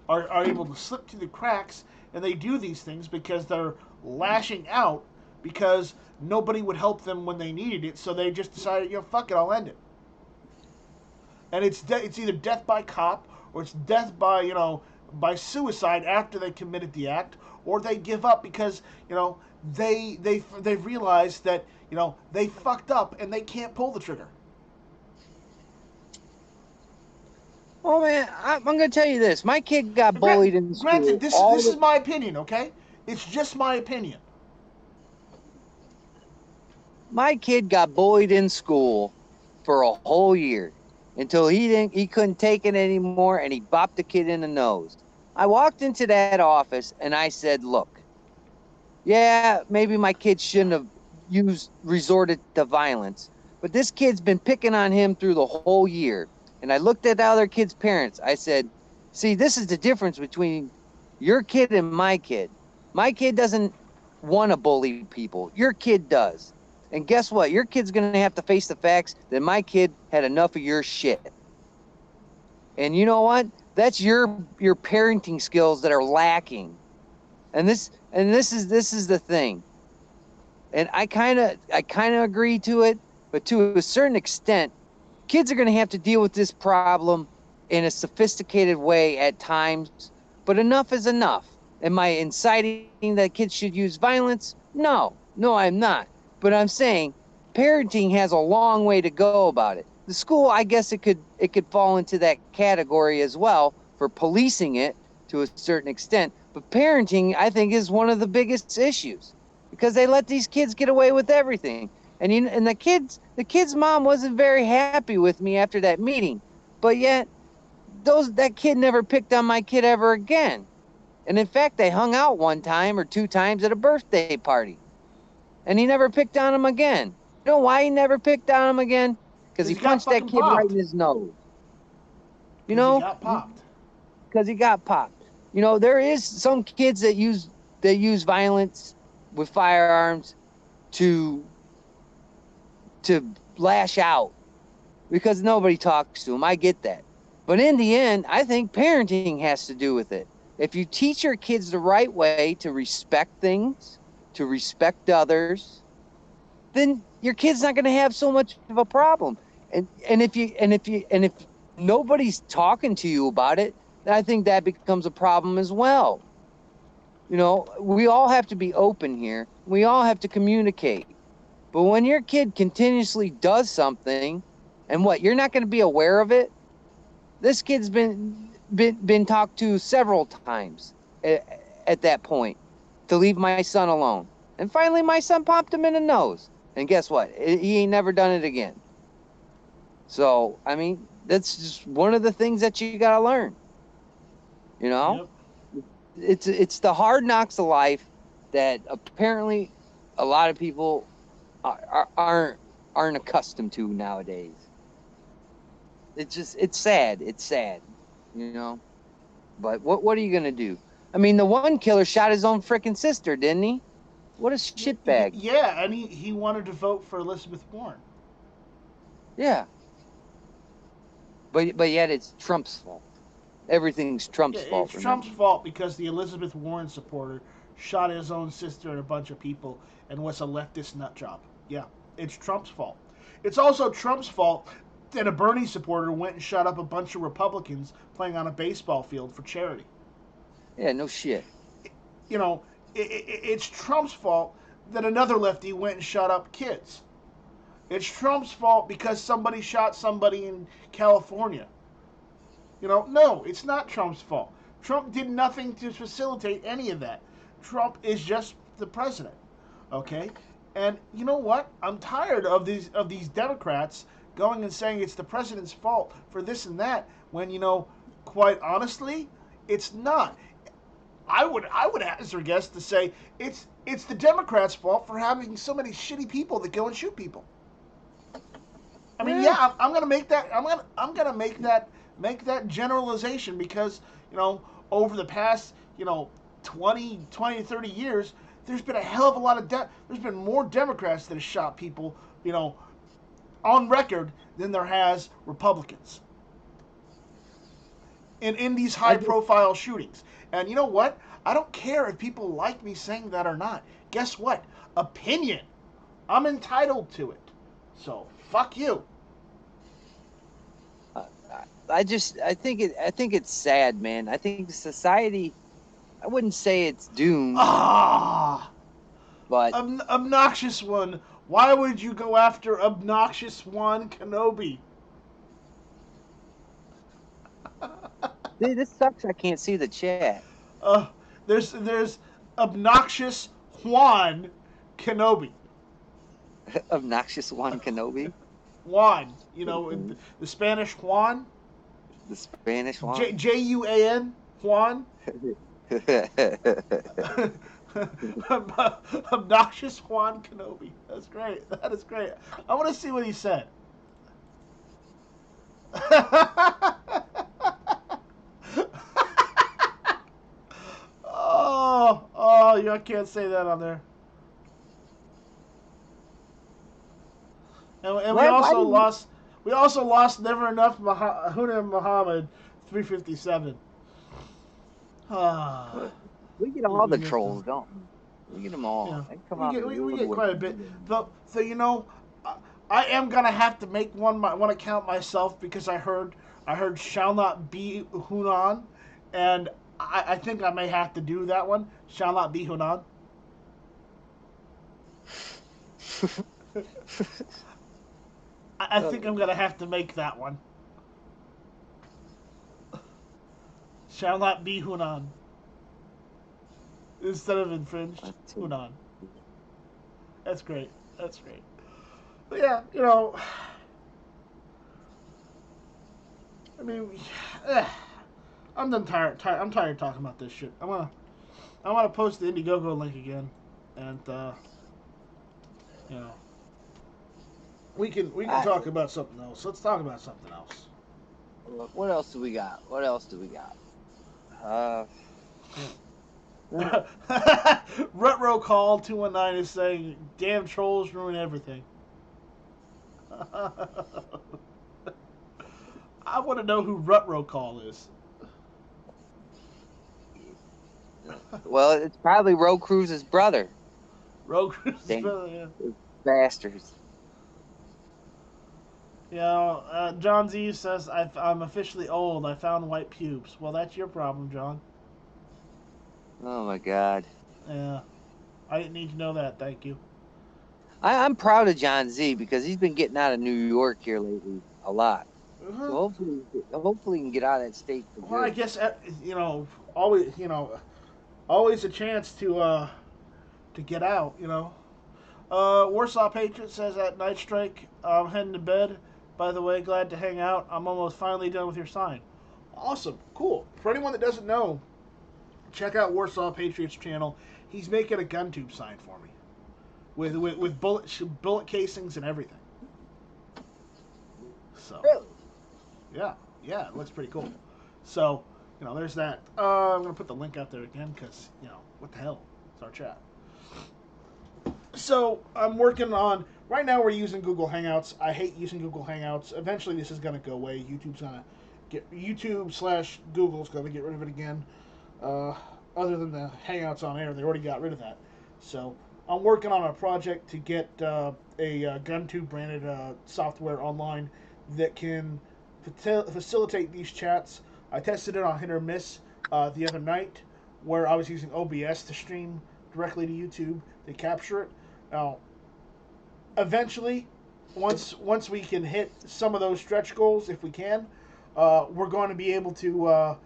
Speaker 2: are able to slip through the cracks, and they do these things because they're lashing out because nobody would help them when they needed it, so they just decided, fuck it, I'll end it. And it's either death by cop, or it's death by suicide after they committed the act, or they give up because they've realized that they fucked up and they can't pull the trigger.
Speaker 1: Oh man, I'm gonna tell you this. My kid got bullied in school.
Speaker 2: Granted, this is my opinion, okay? It's just my opinion.
Speaker 1: My kid got bullied in school for a whole year until he couldn't take it anymore, and he bopped the kid in the nose. I walked into that office and I said, "Look, yeah, maybe my kid shouldn't have resorted to violence, but this kid's been picking on him through the whole year." And I looked at the other kid's parents. I said, "See, this is the difference between your kid and my kid. My kid doesn't want to bully people. Your kid does. And guess what? Your kid's going to have to face the facts that my kid had enough of your shit. And you know what? That's your parenting skills that are lacking. And this is the thing. And I kind of agree to it, but to a certain extent, kids are going to have to deal with this problem in a sophisticated way at times, but enough is enough. Am I inciting that kids should use violence? No, I'm not. But I'm saying parenting has a long way to go about it. The school, I guess it could fall into that category as well for policing it to a certain extent. But parenting, I think, is one of the biggest issues because they let these kids get away with everything. And the kid's mom wasn't very happy with me after that meeting, but yet that kid never picked on my kid ever again. And in fact, they hung out one time or two times at a birthday party, and he never picked on him again. You know why he never picked on him again? Because he punched that kid right in his nose.
Speaker 2: He got popped.
Speaker 1: Because he got popped. There is some kids that use violence with firearms to lash out because nobody talks to them. I get that. But in the end, I think parenting has to do with it. If you teach your kids the right way to respect things, to respect others, then your kid's not going to have so much of a problem. And if nobody's talking to you about it, I think that becomes a problem as well. We all have to be open here. We all have to communicate. But when your kid continuously does something, and you're not going to be aware of it. This kid's been talked to several times at that point to leave my son alone. And finally, my son popped him in the nose. And guess what? He ain't never done it again. So, I mean, that's just one of the things that you got to learn. Yep. It's the hard knocks of life that apparently a lot of people aren't accustomed to nowadays. It's sad. It's sad, you know. But what are you gonna do? I mean, the one killer shot his own freaking sister, didn't he? What a shitbag.
Speaker 2: Yeah, and he wanted to vote for Elizabeth Warren.
Speaker 1: Yeah. But yet it's Trump's fault. Everything's Trump's
Speaker 2: Yeah,
Speaker 1: fault.
Speaker 2: it's Trump's fault because the Elizabeth Warren supporter shot his own sister and a bunch of people and was a leftist nut job. Yeah, it's Trump's fault. It's also Trump's fault that a Bernie supporter went and shot up a bunch of Republicans playing on a baseball field for charity.
Speaker 1: Yeah, no shit.
Speaker 2: You know, it's Trump's fault that another lefty went and shot up kids. It's Trump's fault because somebody shot somebody in California. You know, no, it's not Trump's fault. Trump did nothing to facilitate any of that. Trump is just the president, okay? And you know what? I'm tired of these Democrats going and saying it's the president's fault for this and that when, you know, quite honestly, it's not. I would hazard a guess to say it's the Democrats' fault for having so many shitty people that go and shoot people. I mean, yeah, I'm gonna make that. I'm gonna make that generalization because, you know, over the past, you know, 20 to 30 years, there's been a hell of a lot of there's been more Democrats that have shot people, you know, on record than there has Republicans in these high profile shootings. And you know what? I don't care if people like me saying that or not. Guess what? Opinion. I'm entitled to it. So fuck you.
Speaker 1: I think it's sad, man. I think society, I wouldn't say it's doomed. But
Speaker 2: obnoxious one. Why would you go after obnoxious one Kenobi?
Speaker 1: Dude, this sucks. I can't see the chat.
Speaker 2: There's obnoxious Juan Kenobi.
Speaker 1: Obnoxious Juan Kenobi.
Speaker 2: Juan, you know, the Spanish Juan.
Speaker 1: The Spanish Juan.
Speaker 2: Juan. Juan. Obnoxious Juan Kenobi. That's great. That is great. I want to see what he said. Oh, you can't say that on there. And we also lost Never Enough Huna Muhammad 357.
Speaker 1: We get all the trolls, don't we? We get them all.
Speaker 2: Yeah.
Speaker 1: Come on,
Speaker 2: we get quite a bit. So you know, I am gonna have to make one account myself because I heard shall not be Hunan, and I think I may have to do that one. Shall not be Hunan. I think I'm gonna have to make that one. Shall not be Hunan. Instead of infringed, Hunan. That's great. That's great. But yeah, you know, I mean, I'm tired. I'm tired of talking about this shit. I wanna post the Indiegogo link again, and you know, we can talk about something else. Let's talk about something else.
Speaker 1: What else do we got?
Speaker 2: Rutro Call 219 is saying, "Damn trolls ruin everything." I want to know who Rutro Call is.
Speaker 1: Well, it's probably Roe Cruz's brother.
Speaker 2: Roe Cruz's brother, yeah.
Speaker 1: Bastards.
Speaker 2: You know, John Z says, I'm officially old. I found white pubes. Well, that's your problem, John.
Speaker 1: Oh, my God.
Speaker 2: Yeah. I didn't need to know that. Thank you.
Speaker 1: I'm proud of John Z because he's been getting out of New York here lately a lot.
Speaker 2: Uh-huh.
Speaker 1: So hopefully he can get out of that state for
Speaker 2: Well,
Speaker 1: good.
Speaker 2: I guess, always a chance to get out, you know. Warsaw Patriot says at Night Strike, I'm heading to bed. By the way, glad to hang out. I'm almost finally done with your sign. Awesome. Cool. For anyone that doesn't know, check out Warsaw Patriot's channel. He's making a GunTube sign for me. with bullet casings and everything. So
Speaker 1: Really?
Speaker 2: yeah, it looks pretty cool. So there's that. I'm gonna put the link out there again because what the hell? It's our chat. So I'm working on. Right now we're using Google Hangouts. I hate using Google Hangouts. Eventually this is gonna go away. YouTube/Google's gonna get rid of it again. Other than the Hangouts on air, they already got rid of that. So I'm working on a project to get a GunTube branded software online that can facilitate these chats. I tested it on Hit or Miss the other night, where I was using OBS to stream directly to YouTube. They capture it. Now, eventually, once we can hit some of those stretch goals, if we can, we're going to be able to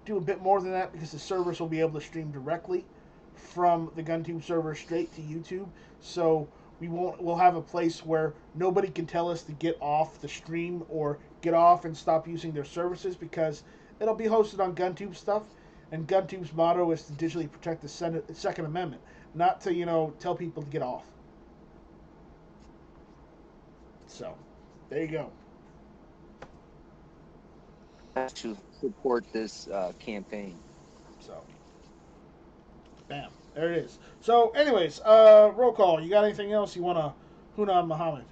Speaker 2: do a bit more than that because the servers will be able to stream directly from the GunTube server straight to YouTube. So we'll have a place where nobody can tell us to get off the stream or get off and stop using their services because it'll be hosted on GunTube stuff. And GunTube's motto is to digitally protect the Second Amendment, not to tell people to get off. So, there you go.
Speaker 1: To support this campaign.
Speaker 2: So, bam, there it is. So, anyways, roll call. You got anything else you want to Huna on Muhammad?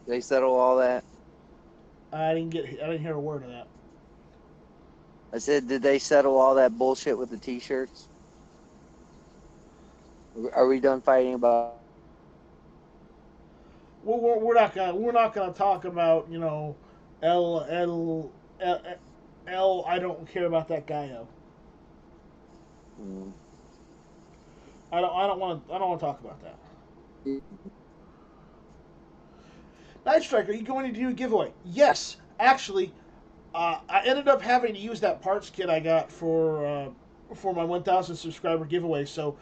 Speaker 1: They settle all that?
Speaker 2: I didn't hear a word of that.
Speaker 1: I said, did they settle all that bullshit with the T-shirts? Are we done fighting about?
Speaker 2: We're not gonna talk about L. I don't care about that guy.
Speaker 1: Mm.
Speaker 2: I don't want to talk about that. Night Striker, are you going to do a giveaway? Yes, actually, I ended up having to use that parts kit I got for my 1,000 subscriber giveaway. So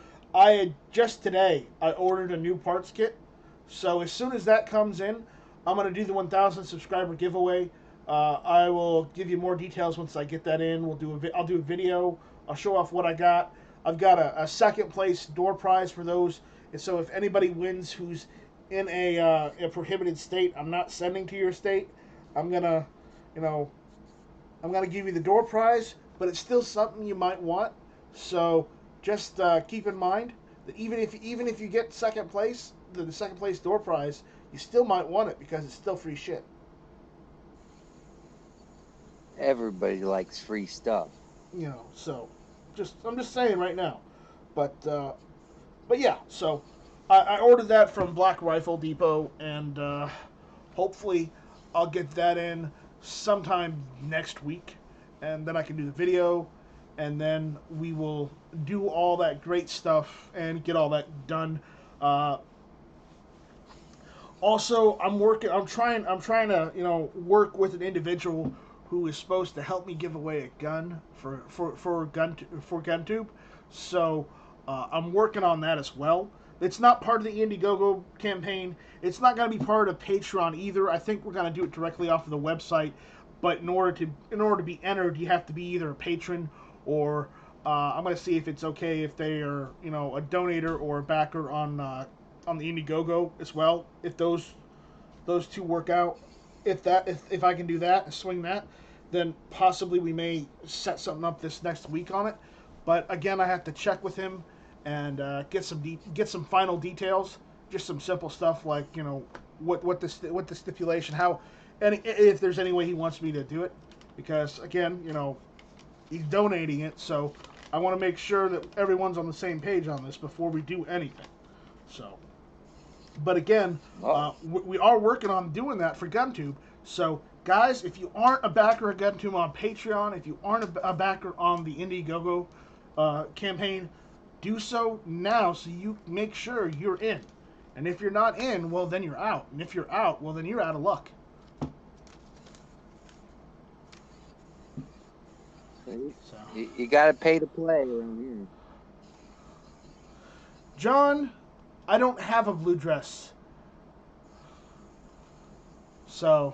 Speaker 2: just today I ordered a new parts kit. So as soon as that comes in, I'm gonna do the 1,000 subscriber giveaway. I will give you more details once I get that in. I'll do a video. I'll show off what I got. I've got a second place door prize for those. And so if anybody wins who's in a prohibited state, I'm not sending to your state. I'm gonna give you the door prize, but it's still something you might want. So just keep in mind that even if you get second place, the second place door prize, you still might want it because it's still free shit.
Speaker 1: Everybody likes free stuff.
Speaker 2: So I'm just saying right now. But yeah, so I ordered that from Black Rifle Depot, and hopefully I'll get that in sometime next week, and then I can do the video, and then we will do all that great stuff and get all that done. Also, I'm trying to work with an individual who is supposed to help me give away a gun for GunTube. So I'm working on that as well. It's not part of the Indiegogo campaign. It's not going to be part of Patreon either. I think we're going to do it directly off of the website. But in order to be entered, you have to be either a patron or I'm going to see if it's okay if they are a donator or a backer on the Indiegogo as well. If those two work out, if I can do that and swing that, then possibly we may set something up this next week on it. But again, I have to check with him and get some final details. Just some simple stuff like what the stipulation, how, and if there's any way he wants me to do it, because again he's donating it, so I want to make sure that everyone's on the same page on this before we do anything. So, but again, we are working on doing that for GunTube. So, guys, if you aren't a backer of GunTube on Patreon, if you aren't a backer on the Indiegogo campaign, do so now so you make sure you're in. And if you're not in, well, then you're out. And if you're out, well, then you're out of luck.
Speaker 1: So. You got to pay to play around here.
Speaker 2: John, I don't have a blue dress. So,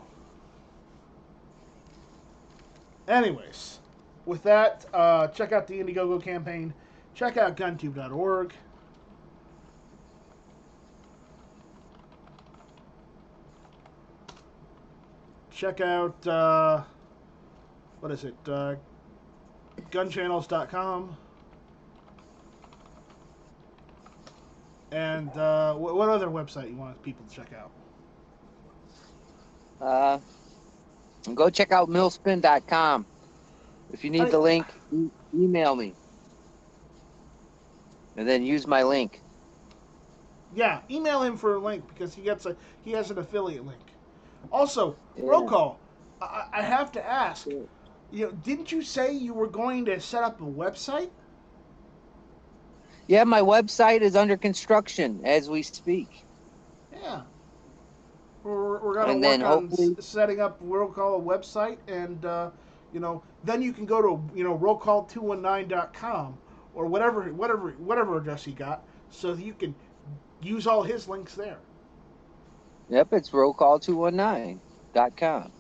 Speaker 2: anyways, with that, check out the Indiegogo campaign. Check out GunTube.org. Check out, what is it? Gunchannels.com. And what other website you want people to check out?
Speaker 1: Go check out millspin.com. If you need the link, email me. And then use my link.
Speaker 2: Yeah, email him for a link because he has an affiliate link. Also,
Speaker 1: Yeah.
Speaker 2: roll call. I have to ask. Didn't you say you were going to set up a website?
Speaker 1: Yeah, my website is under construction as we speak.
Speaker 2: Yeah. We're going
Speaker 1: And
Speaker 2: to
Speaker 1: then
Speaker 2: work on
Speaker 1: hopefully
Speaker 2: setting up roll call a website, and then you can go to rollcall219.com or whatever address he got, so that you can use all his links there.
Speaker 1: Yep, it's rollcall219.com.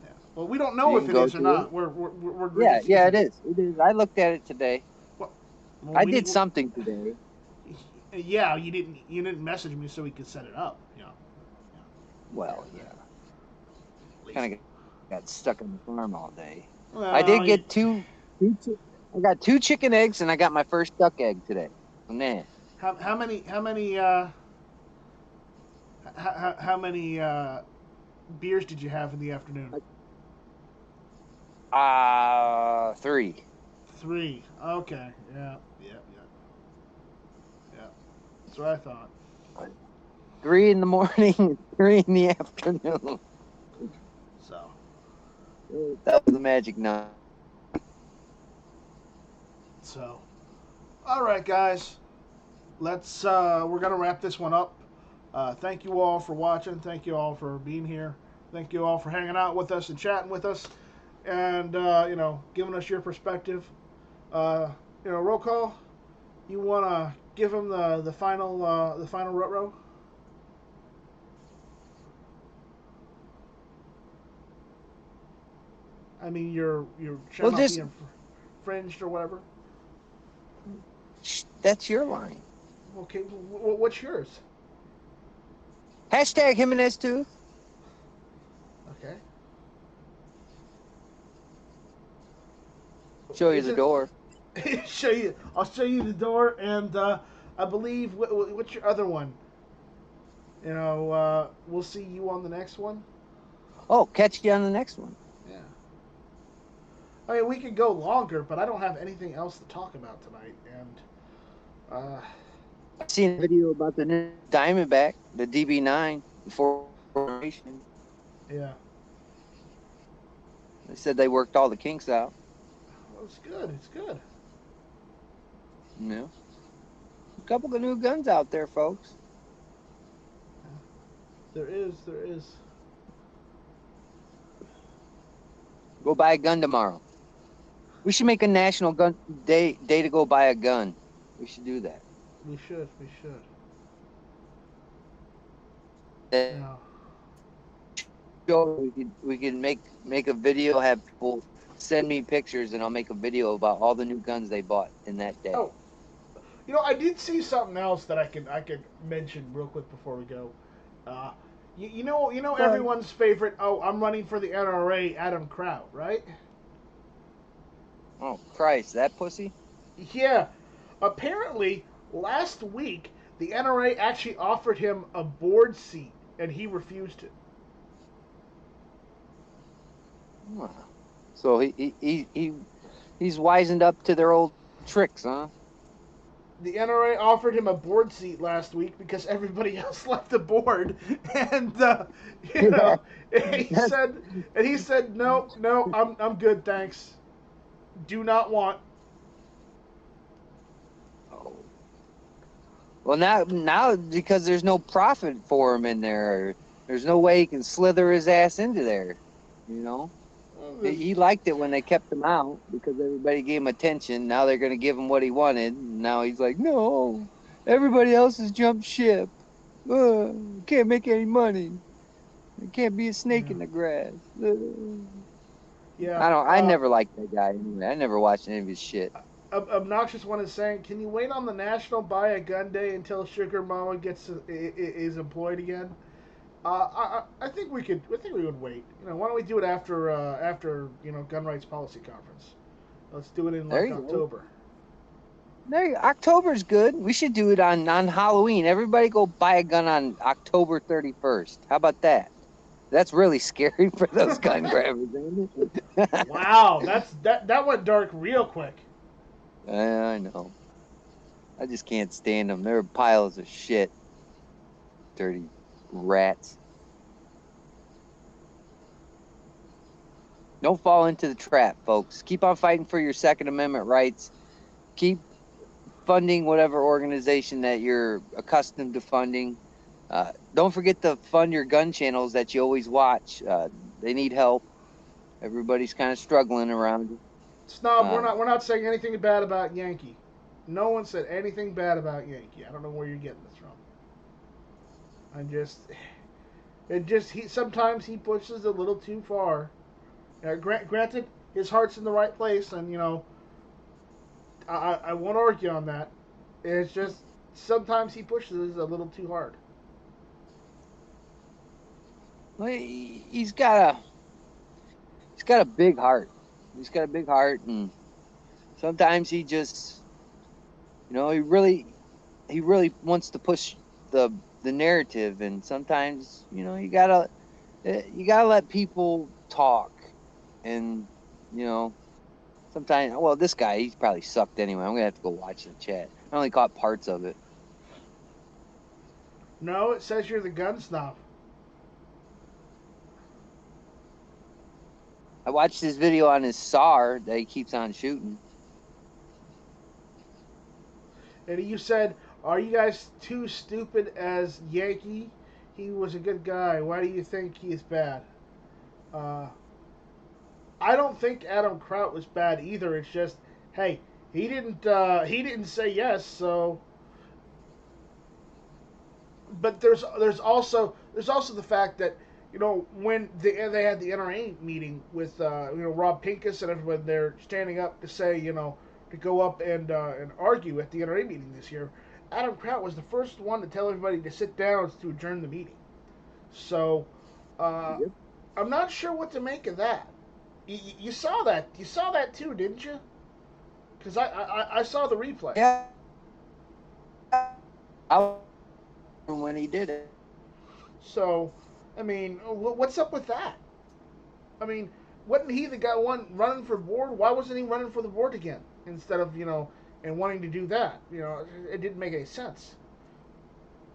Speaker 2: Yeah. Well, we don't
Speaker 1: So
Speaker 2: know
Speaker 1: you
Speaker 2: if
Speaker 1: can
Speaker 2: it
Speaker 1: go
Speaker 2: is or
Speaker 1: to
Speaker 2: not.
Speaker 1: it.
Speaker 2: We're
Speaker 1: Yeah, it is. It is. I looked at it today.
Speaker 2: Well,
Speaker 1: I did something today.
Speaker 2: Yeah, you didn't message me so we could set it up. Yeah.
Speaker 1: Well, yeah. Kind of got stuck on the farm all day.
Speaker 2: Well,
Speaker 1: I did get I got 2 chicken eggs, and I got my first duck egg today. Man.
Speaker 2: How many beers did you have in the afternoon?
Speaker 1: 3.
Speaker 2: 3. Okay. Yeah. That's what I thought.
Speaker 1: 3 in the morning, 3 in the afternoon.
Speaker 2: So.
Speaker 1: That was the magic number.
Speaker 2: So. All right, guys. We're gonna wrap this one up. Thank you all for watching. Thank you all for being here. Thank you all for hanging out with us and chatting with us, and giving us your perspective. Roll call. You wanna give him the final row? I mean, your shall not be infringed or whatever.
Speaker 1: That's your line.
Speaker 2: Okay, what's yours?
Speaker 1: Hashtag Jimenez too.
Speaker 2: Okay.
Speaker 1: Show you the door.
Speaker 2: I'll show you the door, and I believe what's your other one? We'll see you on the next one.
Speaker 1: Oh, catch you on the next one.
Speaker 2: Yeah. I mean, we could go longer, but I don't have anything else to talk about tonight, and
Speaker 1: I've seen a video about the new Diamondback, the DB9 formation.
Speaker 2: Yeah.
Speaker 1: They said they worked all the kinks out.
Speaker 2: Well, it's good. It's good.
Speaker 1: Yeah. A couple of new guns out there, folks.
Speaker 2: There is.
Speaker 1: Go buy a gun tomorrow. We should make a national gun day to go buy a gun. We should do that.
Speaker 2: We should.
Speaker 1: Yeah. We can make a video, have people send me pictures, and I'll make a video about all the new guns they bought in that day.
Speaker 2: Oh, I did see something else that I could mention real quick before we go. Everyone's favorite. Oh, I'm running for the NRA, Adam Kraut, right?
Speaker 1: Oh Christ, that pussy!
Speaker 2: Yeah. Apparently, last week the NRA actually offered him a board seat, and he refused it.
Speaker 1: So he's wisened up to their old tricks, huh?
Speaker 2: The NRA offered him a board seat last week because everybody else left the board, and he said no, I'm good, thanks. Do not want.
Speaker 1: Oh. Well, now because there's no profit for him in there, there's no way he can slither his ass into there. He liked it when they kept him out because everybody gave him attention. Now they're going to give him what he wanted. And now he's like, no, everybody else has jumped ship. Can't make any money. There can't be a snake in the grass.
Speaker 2: Yeah.
Speaker 1: I never liked that guy anyway. I never watched any of his shit.
Speaker 2: Obnoxious one is saying, "Can you wait on the National Buy a Gun Day until Sugar Mama is employed again?" I think we could. I think we would wait. Why don't we do it after gun rights policy conference? Let's do it in
Speaker 1: There
Speaker 2: like
Speaker 1: you go.
Speaker 2: October.
Speaker 1: October's good. We should do it on Halloween. Everybody go buy a gun on October 31st. How about that? That's really scary for those gun grabbers, ain't it?
Speaker 2: Wow, that went dark real quick.
Speaker 1: I know. I just can't stand them. They're piles of shit. Dirty rats. Don't fall into the trap, folks. Keep on fighting for your Second Amendment rights. Keep funding whatever organization that you're accustomed to funding. Don't forget to fund your gun channels that you always watch. They need help. Everybody's kind of struggling around.
Speaker 2: Snob, we're not saying anything bad about Yankee. No one said anything bad about Yankee. I don't know where you're getting this from. Sometimes he pushes a little too far. Granted, his heart's in the right place, and I won't argue on that. It's just sometimes he pushes a little too hard.
Speaker 1: Well, he's got a big heart. He's got a big heart, and sometimes he just, he really wants to push the narrative, and sometimes you gotta let people talk, and sometimes, well, this guy, he's probably sucked anyway. I'm gonna have to go watch the chat. I only caught parts of it.
Speaker 2: No, it says you're the gun snob.
Speaker 1: I watched his video on his SAR that he keeps on shooting.
Speaker 2: And you said, "Are you guys too stupid as Yankee? He was a good guy. Why do you think he's bad?" I don't think Adam Kraut was bad either. It's just, hey, he didn't say yes, so. But there's also the fact that when they had the NRA meeting with Rob Pincus and everyone, they're standing up to say to go up and argue at the NRA meeting this year. Adam Kraut was the first one to tell everybody to sit down to adjourn the meeting. So
Speaker 1: Yep.
Speaker 2: I'm not sure what to make of that. You saw that. You saw that too, didn't you? Because I saw the replay.
Speaker 1: Yeah. When he did it.
Speaker 2: So, I mean, what's up with that? I mean, wasn't he the guy running for board? Why wasn't he running for the board again instead of and wanting to do that? It didn't make any sense.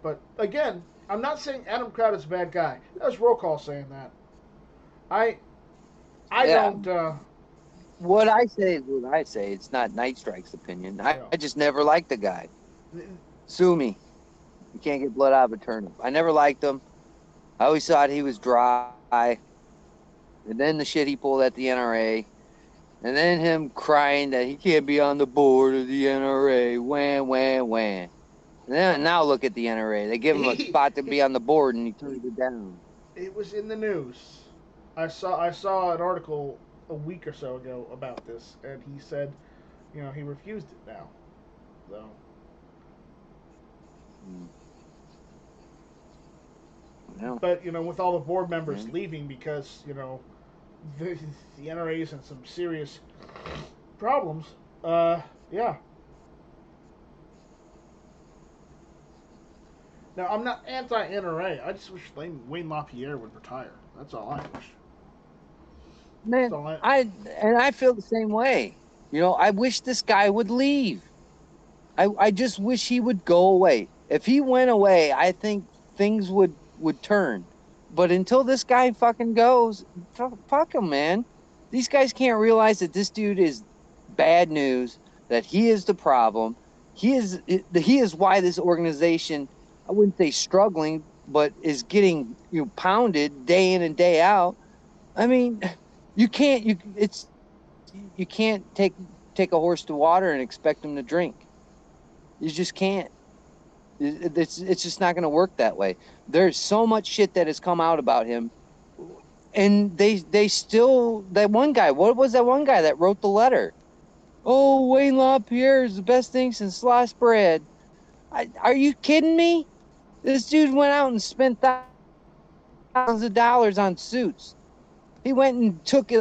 Speaker 2: But again, I'm not saying Adam Kraut is a bad guy. That was roll call saying that. I don't.
Speaker 1: What I say is what I say. It's not Night Strike's opinion. I just never liked the guy. Sue me. You can't get blood out of a turnip. I never liked him. I always thought he was dry. And then the shit he pulled at the NRA. And then him crying that he can't be on the board of the NRA. Wham, wham, wham. And then now look at the NRA. They give him a spot to be on the board, and he turns it down.
Speaker 2: It was in the news. I saw an article a week or so ago about this, and he said, he refused it now. So.
Speaker 1: Yeah.
Speaker 2: But with all the board members leaving because the NRA is in some serious problems. Yeah. Now I'm not anti-NRA. I just wish Wayne LaPierre would retire. That's all I wish.
Speaker 1: Man, I feel the same way. I wish this guy would leave. I just wish he would go away. If he went away, I think things would turn. But until this guy fucking goes, fuck him, man. These guys can't realize that this dude is bad news, that he is the problem. He is why this organization, I wouldn't say struggling, but is getting pounded day in and day out. I mean, you can't take a horse to water and expect him to drink. You just can't. It's just not going to work that way. There's so much shit that has come out about him and they still, that one guy, what was that one guy that wrote the letter? Oh, Wayne LaPierre is the best thing since sliced bread. Are you kidding me? This dude went out and spent thousands of dollars on suits. He went and took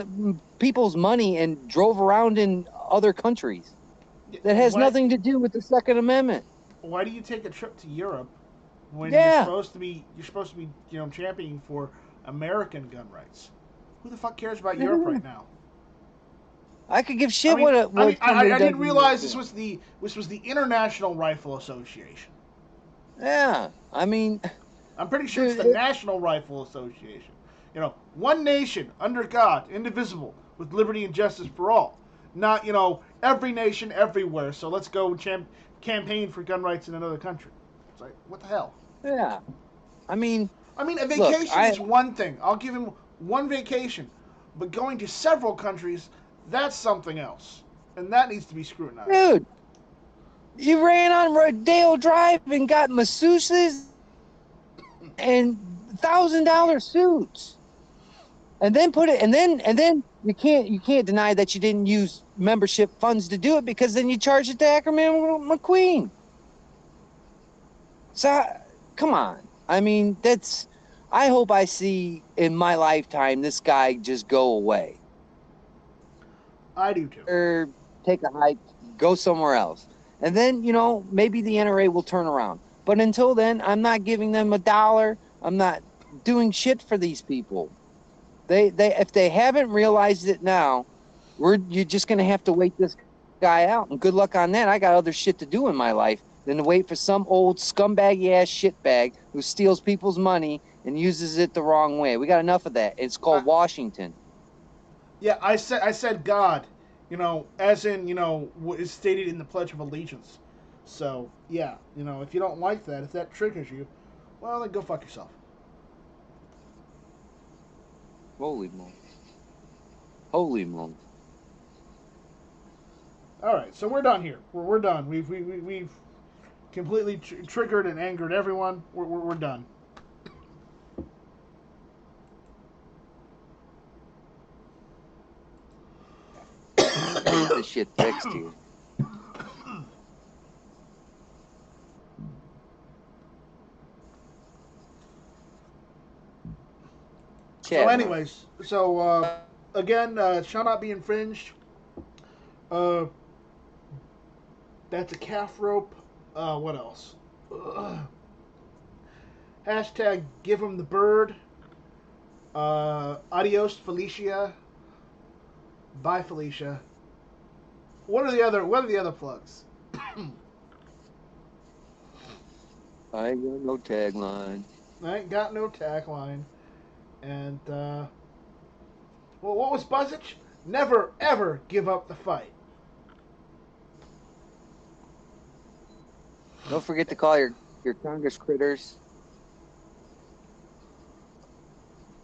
Speaker 1: people's money and drove around in other countries. That has nothing to do with the Second Amendment.
Speaker 2: Why do you take a trip to Europe when you're
Speaker 1: Yeah.
Speaker 2: supposed to be championing for American gun rights? Who the fuck cares about Europe right now?
Speaker 1: I could give
Speaker 2: I
Speaker 1: shit
Speaker 2: mean,
Speaker 1: what somebody
Speaker 2: I
Speaker 1: does.
Speaker 2: didn't realize this was the International Rifle Association.
Speaker 1: Yeah, I mean,
Speaker 2: I'm pretty sure it's
Speaker 1: dude,
Speaker 2: the National Rifle Association. You know, one nation under God, indivisible, with liberty and justice for all. Not, every nation everywhere. So let's go campaign for gun rights in another country. It's like, what the hell?
Speaker 1: yeah. I mean,
Speaker 2: I mean, a
Speaker 1: look,
Speaker 2: vacation is one thing. I'll give him one vacation, but going to several countries, that's something else, and that needs to be scrutinized.
Speaker 1: dude, you ran on Rodeo Drive and got masseuses and $1,000 suits, and then you can't deny that you didn't use membership funds to do it, because then you charged it to Ackerman McQueen. So come on. I mean, I hope I see in my lifetime this guy just go away.
Speaker 2: I do too.
Speaker 1: Or take a hike, go somewhere else. And then, maybe the NRA will turn around. But until then, I'm not giving them $1. I'm not doing shit for these people. They if they haven't realized it now, you're just gonna have to wait this guy out. And good luck on that. I got other shit to do in my life than to wait for some old scumbaggy ass shitbag who steals people's money and uses it the wrong way. We got enough of that. It's called Washington.
Speaker 2: Yeah, I said God, as in, is stated in the Pledge of Allegiance. So, yeah, if you don't like that, if that triggers you, well, then go fuck yourself.
Speaker 1: Holy moly. Holy moly.
Speaker 2: All right, so we're done here. We're done. We've completely triggered and angered everyone. We're done.
Speaker 1: Get this shit fixed here.
Speaker 2: So, anyways, again, shall not be infringed. That's a calf rope. What else? Hashtag give him the bird. Adios, Felicia. Bye, Felicia. What are the other plugs?
Speaker 1: I ain't got no tagline.
Speaker 2: I ain't got no tagline. And what was Buzzage? Never ever give up the fight.
Speaker 1: Don't forget to call your Congress critters.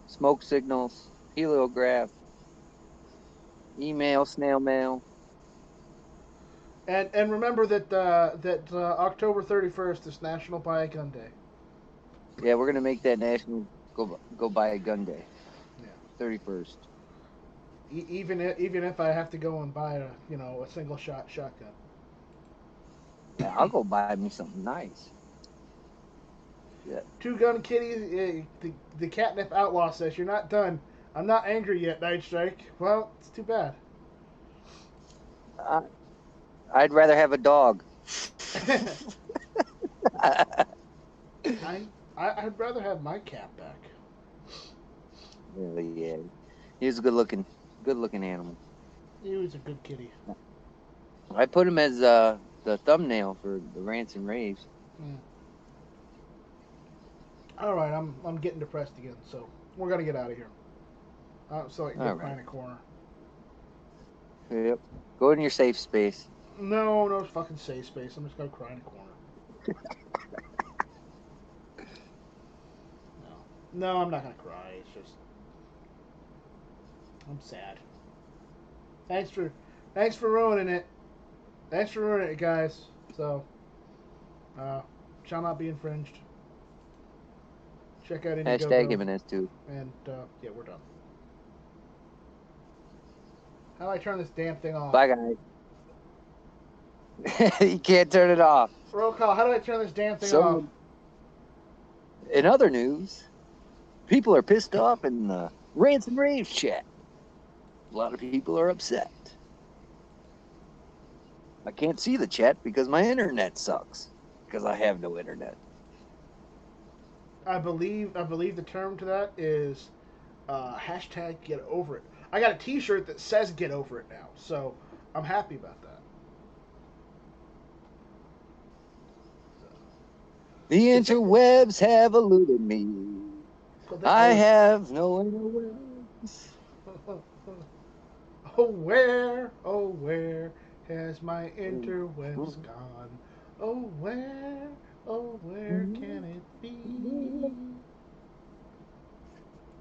Speaker 1: Smoke signals, heliograph, email, snail mail.
Speaker 2: And remember that October 31st is National Buy a Gun Day.
Speaker 1: Yeah, we're gonna make that national go buy a gun day.
Speaker 2: Yeah.
Speaker 1: 31st.
Speaker 2: Even if I have to go and buy a single shot shotgun.
Speaker 1: Yeah, I'll go buy me something nice. Yeah.
Speaker 2: Two Gun Kitty, the Catnip Outlaw says, "You're not done. I'm not angry yet, Night Strike." Well, it's too bad.
Speaker 1: I'd rather have a dog.
Speaker 2: I'd rather have my cat back.
Speaker 1: Really, yeah. He was a good looking animal.
Speaker 2: He was a good kitty.
Speaker 1: I put him as the thumbnail for the Rants and Raves.
Speaker 2: All right, I'm getting depressed again, so we're gonna get out of here. So I can go find a corner.
Speaker 1: Yep. Go in your safe space.
Speaker 2: No fucking safe space. I'm just gonna cry in a corner. No, I'm not gonna cry. It's just I'm sad. Thanks for ruining it. Thanks for ruining it, guys. So, shall not be infringed. Check out Indiegogo.
Speaker 1: Hashtag him an S2.
Speaker 2: And yeah, we're done. How do I turn this damn thing off?
Speaker 1: Bye, guys. You can't turn it off.
Speaker 2: Roll call. How do I turn this damn thing
Speaker 1: So,
Speaker 2: off?
Speaker 1: in other news, people are pissed off in the Rants and Raves chat. A lot of people are upset. I can't see the chat because my internet sucks. Because I have no internet.
Speaker 2: I believe the term to that is hashtag get over it. I got a T-shirt that says get over it now, so I'm happy about that.
Speaker 1: The interwebs have eluded me. I have no interwebs.
Speaker 2: Oh, where has my interwebs gone? Oh, where can it be?